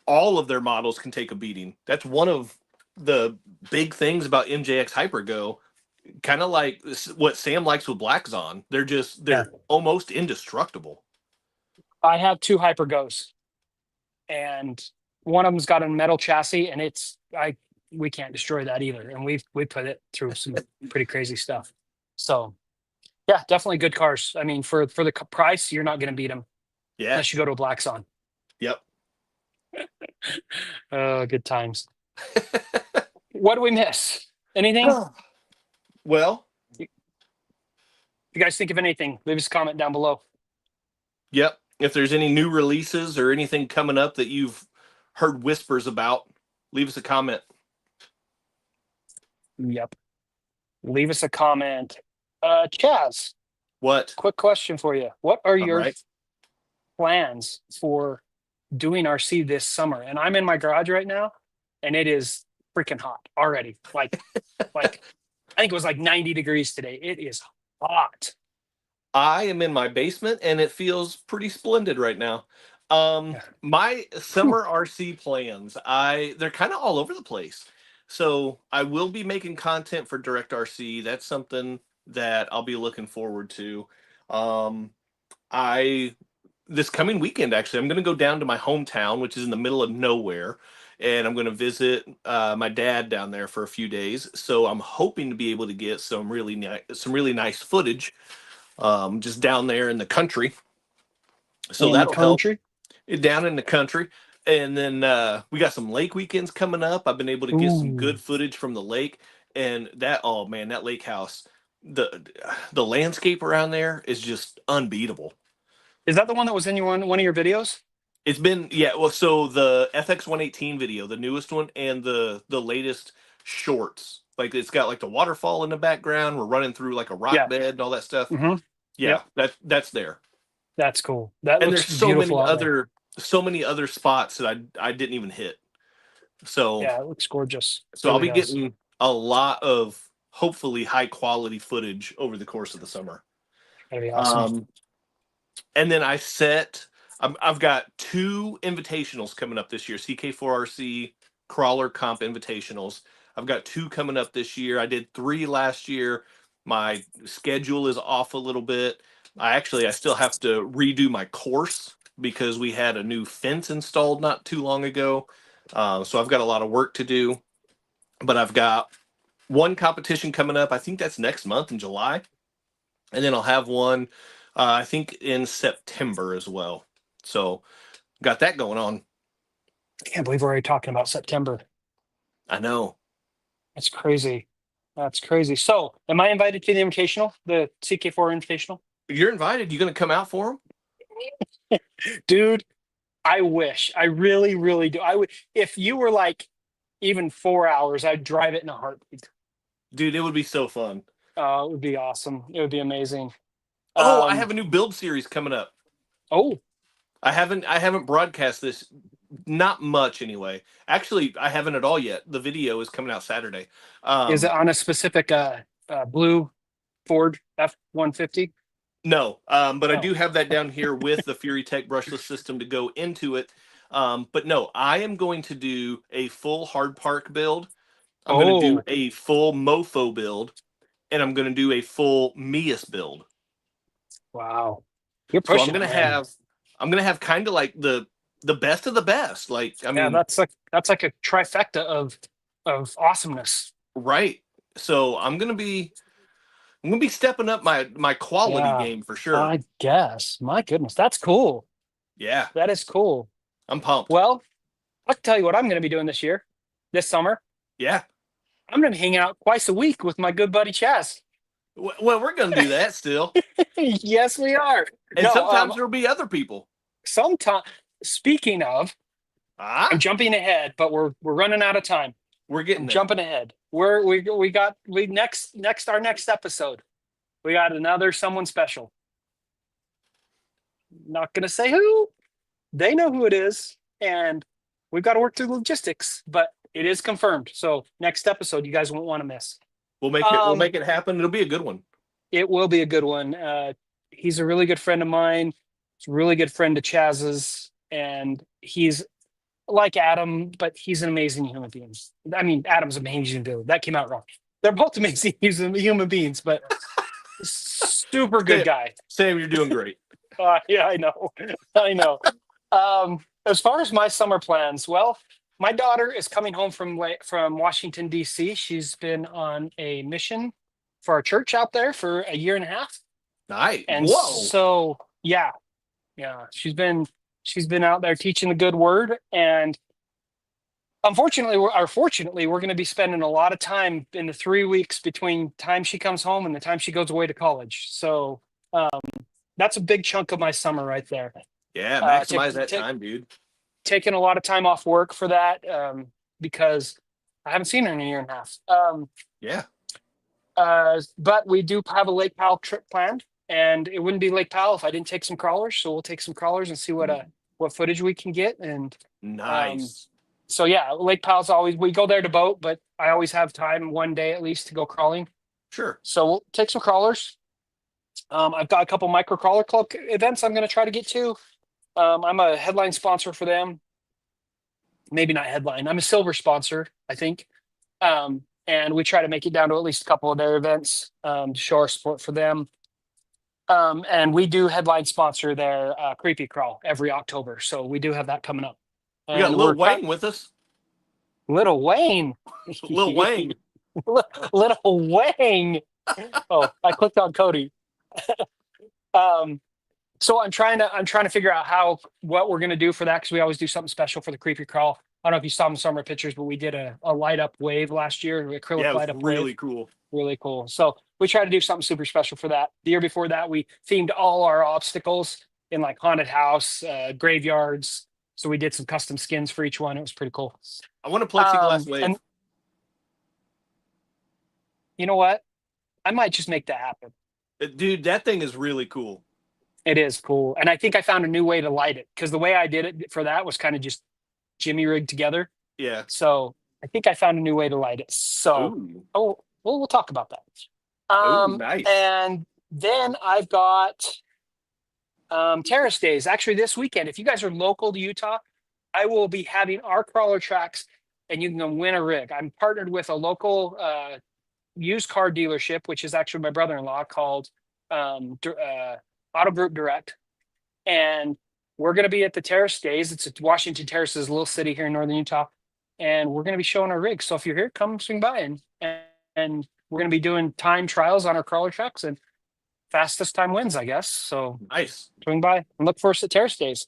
all of their models can take a beating. That's one of the big things about MJX Hypergo. Kind of like what Sam likes with Black Zon. They're almost indestructible. I have 2 Hypergos, and one of them's got a metal chassis, and we can't destroy that either. And we put it through some pretty crazy stuff. So yeah, definitely good cars. I mean, for the price, you're not going to beat them. Yeah. Unless you go to a Black Zon. Yep. Oh, good times. What do we miss? Anything? Well, If you guys think of anything, leave us a comment down below. yep. If there's any new releases or anything coming up that you've heard whispers about, leave us a comment. Yep. Leave us a comment. Chaz, What? quick question for you. What are All your right. plans for doing RC this summer? And I'm in my garage right now, and it is freaking hot already. Like I think it was like 90 degrees today. It is hot. I am in my basement and it feels pretty splendid right now. My Whew. summer RC plans, they're kind of all over the place. So I will be making content for DirectRC. That's something that I'll be looking forward to. Um, I This coming weekend, actually, I'm going to go down to my hometown, which is in the middle of nowhere, and I'm going to visit my dad down there for a few days. So I'm hoping to be able to get some really nice footage, just down there in the country. So In the that'll help country. down in the country. And then we got some lake weekends coming up. I've been able to get some Ooh. good footage from the lake, and oh man, that lake house, the landscape around there is just unbeatable. Is that the one that was in one of your videos? It's been, yeah. Well, so the FX 118 video, the newest one, and the latest shorts, like it's got like the waterfall in the background. We're running through like a rock Yeah. bed and all that stuff. Mm-hmm. Yeah, Yep. that's there. That's cool. That And looks there's so beautiful many out there. other spots that I didn't even hit. So Yeah, it looks gorgeous. It I'll really be does. getting a lot of hopefully high quality footage over the course of the summer. That'd be awesome. Um, and then I've got two invitationals coming up this year, CK4RC Crawler Comp Invitationals. I've got two coming up this year. I did three last year. My schedule is off a little bit. I still have to redo my course because we had a new fence installed not too long ago. So I've got a lot of work to do, but I've got one competition coming up. I think that's next month in July. And then I'll have one, I think in September as well. So got that going on. I can't believe we're already talking about September. I know. That's crazy. That's crazy. So, am I invited to the invitational, the CK4 invitational? You're invited. You going to come out for them? Dude, I wish. I really, really do. I would, if you were like even 4 hours, I'd drive it in a heartbeat. Dude, it would be so fun. It would be awesome. It would be amazing. Oh, I have a new build series coming up. Oh, I haven't broadcast this, not much anyway. Actually, I haven't at all yet. The video is coming out Saturday. is it on a specific blue Ford F-150? No, but I Oh, do have that down here with the Fury Tech brushless system to go into it. But no, I am going to do a full hard park build. I'm going to do oh, a full mofo build, and I'm going to do a full Mias build. wow. You're So I'm pushing going it, to man. have kind of like the best of the best. Like, I Yeah, mean, that's like a trifecta of awesomeness. right. So I'm going to be stepping up my quality Yeah, game for sure. I guess. My goodness, that's cool. Yeah, That is cool. I'm pumped. Well, I can tell you what I'm going to be doing this summer. Yeah. I'm going to be hanging out twice a week with my good buddy Chaz. Well, we're going to do that still. Yes, we are. And No, sometimes there'll be other people. sometime. Speaking of, I'm Ah, jumping ahead, but we're running out of time. we're getting I'm there. jumping ahead. We next our next episode. We got another someone special. Not going to say who. They know who it is, and we've got to work through the logistics, but it is confirmed. So next episode, you guys won't want to miss. We'll Um, make it happen. It'll be a good one. it will be a good one. He's a really good friend of mine. He's a really good friend of Chaz's, and he's like Adam, but he's an amazing human being. I mean, Adam's amazing too. That came out wrong. They're both amazing human beings, but super good Sam, guy. Sam, you're doing great. Yeah, I know. I know. As far as my summer plans, well, my daughter is coming home from Washington, D.C. She's been on a mission for our church out there for a year and a half. Nice. And Whoa. so, yeah, she's been out there teaching the good word. And unfortunately, fortunately, we're going to be spending a lot of time in the 3 weeks between time she comes home and the time she goes away to college. So that's a big chunk of my summer right there. Yeah, Uh, maximize that time, dude. taking a lot of time off work for that because I haven't seen her in a year and a half. Yeah. But we do have a Lake Powell trip planned, and it wouldn't be Lake Powell if I didn't take some crawlers. So we'll take some crawlers and see what footage we can get. And Nice. so yeah, Lake Powell's always we go there to boat, but I always have time one day at least to go crawling. Sure. So we'll take some crawlers. I've got a couple micro crawler club events I'm going to try to get to. I'm a headline sponsor for them. Maybe not headline. I'm a silver sponsor, I think. And we try to make it down to at least a couple of their events to show our support for them. And we do headline sponsor their Creepy Crawl every October. So we do have that coming up. We got And Lil Wayne with us. Little Wayne. Lil Wayne. Little Wayne. Oh, I clicked on Cody. So I'm trying to figure out what we're gonna do for that because we always do something special for the Creepy Crawl. I don't know if you saw the summer pictures, but we did a light up wave last year, an acrylic Yeah, it light was up really wave. cool. Really cool. So we try to do something super special for that. The year before that, we themed all our obstacles in like haunted house, graveyards. So we did some custom skins for each one. It was pretty cool. I want a plexiglass wave. And you know what? I might just make that happen. Dude, that thing is really cool. It is cool. And I think I found a new way to light it because the way I did it for that was kind of just jimmy rigged together. Yeah. So I think I found a new way to light it. So, we'll talk about that. Nice. And then I've got Terrace Days. Actually, this weekend, if you guys are local to Utah, I will be having our crawler tracks and you can win a rig. I'm partnered with a local used car dealership, which is actually my brother-in-law called Auto Group Direct. And we're going to be at the Terrace Days. It's at Washington Terrace's little city here in northern Utah. And we're going to be showing our rigs. So if you're here, come swing by and we're going to be doing time trials on our crawler trucks and fastest time wins, I guess. So nice. Swing by and look for us at Terrace Days.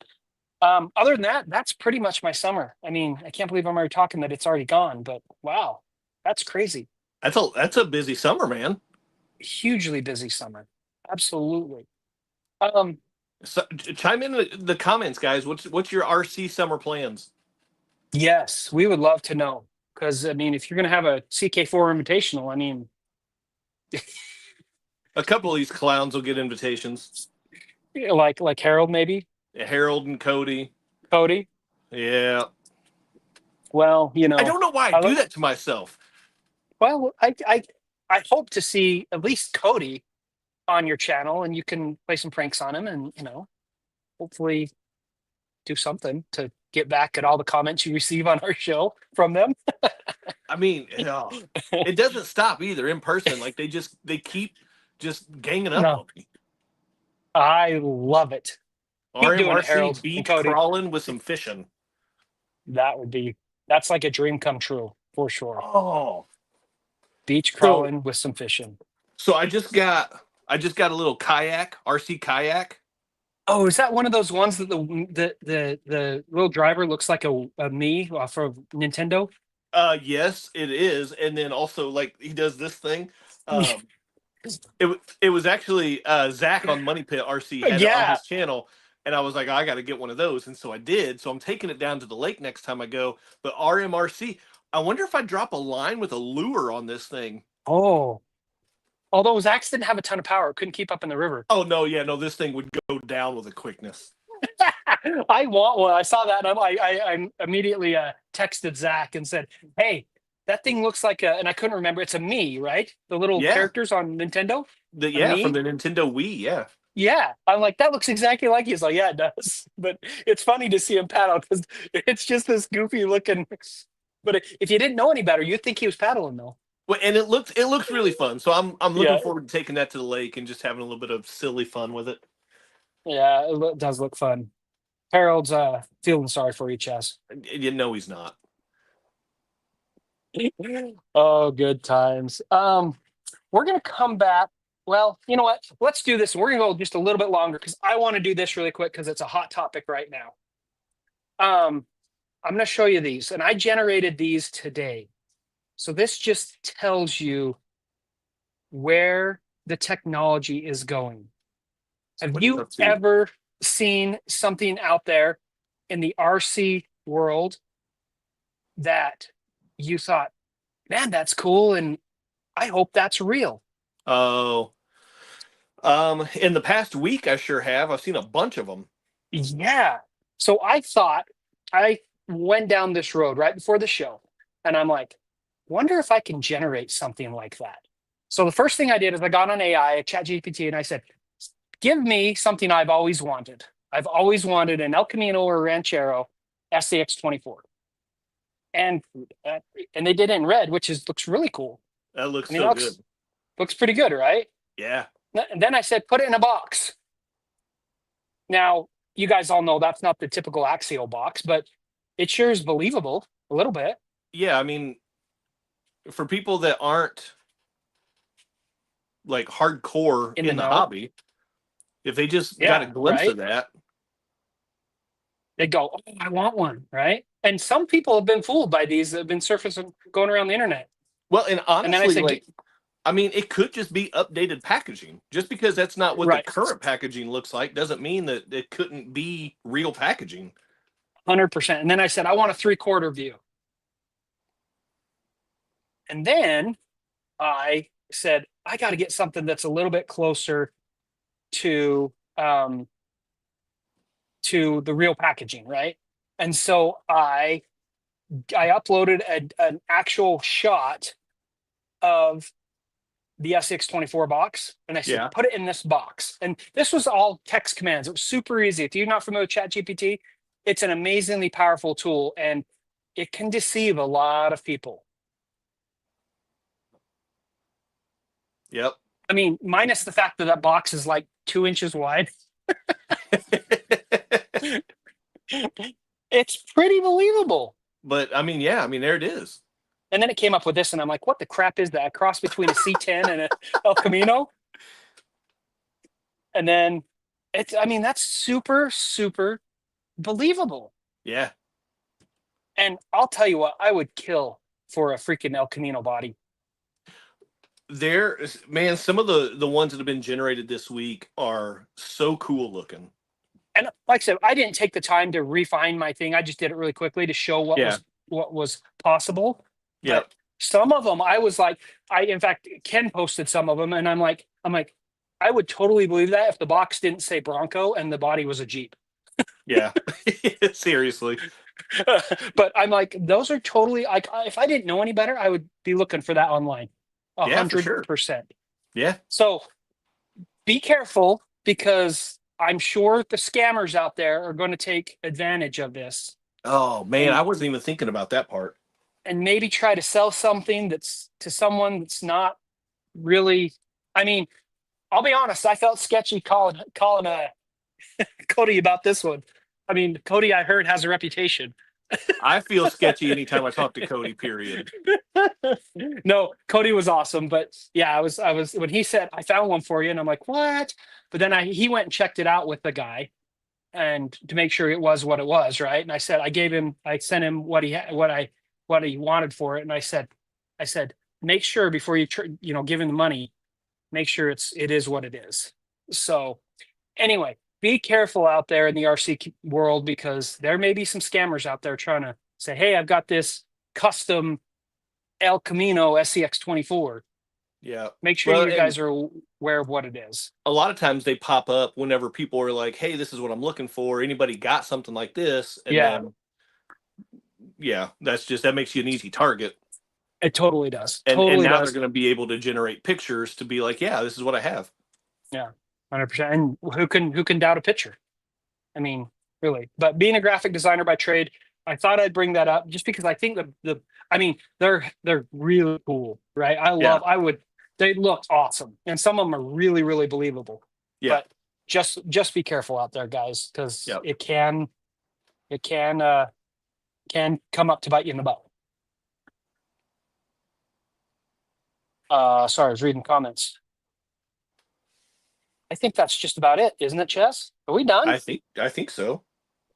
Other than that, that's pretty much my summer. I mean, I can't believe I'm already talking that it's already gone, but wow, that's crazy. That's a busy summer, man. Hugely busy summer. Absolutely. So, chime in the comments, guys. What's your RC summer plans? Yes, we would love to know. Because I mean, if you're gonna have a CK4 invitational, I mean a couple of these clowns will get invitations. Like Harold, maybe? Harold and Cody. Cody? Yeah. Well, you know. I don't know why I do that to myself. Well, I hope to see at least Cody on your channel and you can play some pranks on him and, you know, hopefully do something to get back at all the comments you receive on our show from them. I mean, it doesn't stop either in person. Like they keep just ganging up on me. I love it. RMRC beach crawling with some fishing. That's like a dream come true for sure. Oh, beach crawling with some fishing. So I just got a little kayak, RC kayak. Oh, is that one of those ones that the little driver looks like a me off of Nintendo? Yes, it is. And then also like he does this thing. It was actually Zach on Money Pit RC had it on his channel, and I was like, I got to get one of those, and so I did. So I'm taking it down to the lake next time I go. But RMRC, I wonder if I drop a line with a lure on this thing. Oh, although Zach's didn't have a ton of power, it couldn't keep up in the river. Oh no, this thing would go down with a quickness. I want one. I saw that, and I immediately texted Zach and said, "Hey, that thing looks like and I couldn't remember. It's a me, right? The little characters on Nintendo. From the Nintendo Wii, yeah. Yeah, I'm like, that looks exactly like you. He's like, yeah, it does. But it's funny to see him paddle because it's just this goofy looking. But if you didn't know any better, you'd think he was paddling though. Well, and it looks really fun. So I'm looking forward to taking that to the lake and just having a little bit of silly fun with it. Yeah, it does look fun. Harold's feeling sorry for you, Chess. You know he's not. Oh, good times. We're gonna come back. Well, you know what? Let's do this. We're gonna go just a little bit longer because I want to do this really quick because it's a hot topic right now. I'm going to show you these, and I generated these today. So this just tells you where the technology is going. Have you Let's see. ever seen something out there in the RC world that you thought, man, that's cool, and I hope that's real? Oh, in the past week, I sure have. I've seen a bunch of them. Yeah. So I thought, I went down this road right before the show, and I'm like, wonder if I can generate something like that. So the first thing I did is I got on AI, ChatGPT, and I said, give me something I've always wanted. I've always wanted an El Camino or Ranchero SCX24. And and they did it in red, which looks really cool. That looks I mean, so good. looks pretty good, right? Yeah. And then I said, put it in a box. Now, you guys all know that's not the typical Axial box, but it sure is believable a little bit. Yeah, I mean, for people that aren't like hardcore In the in the know. hobby, if they just got a Yeah, glimpse right. of that, They go, oh, I want one, right? And some people have been fooled by these that have been surfacing, going around the internet. well, and And then I honestly, said, like, I mean, it could just be updated packaging. Just because that's not what the right, current packaging looks like doesn't mean that it couldn't be real packaging. 100%. And then I said, I want a 3/4 view. And then I said, I got to get something that's a little bit closer to the real packaging, right? And so I uploaded an actual shot of the SX24 box, and I said, Yeah. put it in this box. And this was all text commands. It was super easy. If you're not familiar with ChatGPT, it's an amazingly powerful tool, and it can deceive a lot of people. Yep. I mean, minus the fact that that box is like 2 inches wide. It's pretty believable. But I mean, yeah, I mean, there it is. And then it came up with this, and I'm like, what the crap is that? A cross between a C10 and a El Camino? And then I mean, that's super, super believable. Yeah. And I'll tell you what, I would kill for a freaking El Camino body. There, man, some of the ones that have been generated this week are so cool looking. And like I said, I didn't take the time to refine my thing. I just did it really quickly to show what was possible. Yeah. But some of them, I was like, in fact, Ken posted some of them, and I'm like, I would totally believe that if the box didn't say Bronco and the body was a Jeep. Yeah. Seriously. But I'm like, those are totally like, if I didn't know any better, I would be looking for that online. Yeah, for sure. 100%. Yeah. So be careful, because I'm sure the scammers out there are going to take advantage of this. Oh man, I wasn't even thinking about that part. And maybe try to sell something that's to someone that's not really. I mean, I'll be honest, I felt sketchy calling Cody about this one. I mean, Cody, I heard, has a reputation. I feel sketchy anytime I talk to Cody, period. No, Cody was awesome, but yeah, I was when he said, I found one for you, and I'm like, what? But then he went and checked it out with the guy, and to make sure it was what it was, right? And I said, I sent him what he wanted for it, and I said, make sure before you give him the money, make sure it is what it is. So anyway, be careful out there in the RC world, because there may be some scammers out there trying to say, hey, I've got this custom El Camino SCX24. Yeah. Make sure you guys are aware of what it is. A lot of times they pop up whenever people are like, hey, this is what I'm looking for. Anybody got something like this? And then, yeah, that makes you an easy target. It totally does. And now does. they're going to be able to generate pictures to be like, yeah, this is what I have. Yeah, 100%. And who can doubt a picture? I mean, really. But being a graphic designer by trade, I thought I'd bring that up just because I think they're really cool, right? They look awesome, and some of them are really, really believable. Yeah. But just be careful out there, guys, because it can come up to bite you in the butt. Sorry, I was reading comments. I think that's just about it, isn't it, Chess? Are we done? I think so.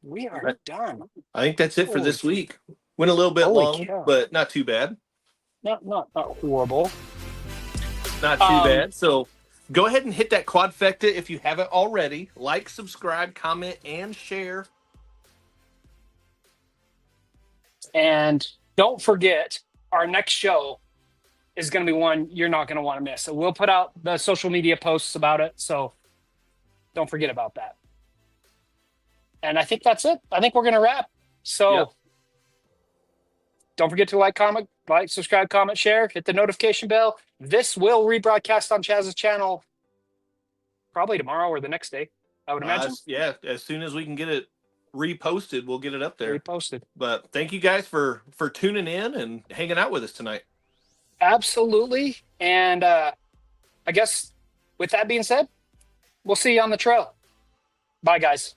We are done. I think that's it for Holy- this week. Went a little bit Holy long, cow. but not too bad. Not horrible. Not too bad. So go ahead and hit that quadfecta if you haven't already. Like, subscribe, comment, and share. And don't forget, our next show is going to be one you're not going to want to miss. So we'll put out the social media posts about it. So don't forget about that. And I think that's it. I think we're going to wrap. So Yep. don't forget to like, subscribe, comment, share, hit the notification bell. This will rebroadcast on Chaz's channel probably tomorrow or the next day, I would imagine. Yeah, as soon as we can get it reposted, we'll get it up there. Reposted. But thank you guys for tuning in and hanging out with us tonight. Absolutely. And I guess with that being said, we'll see you on the trail. Bye, guys.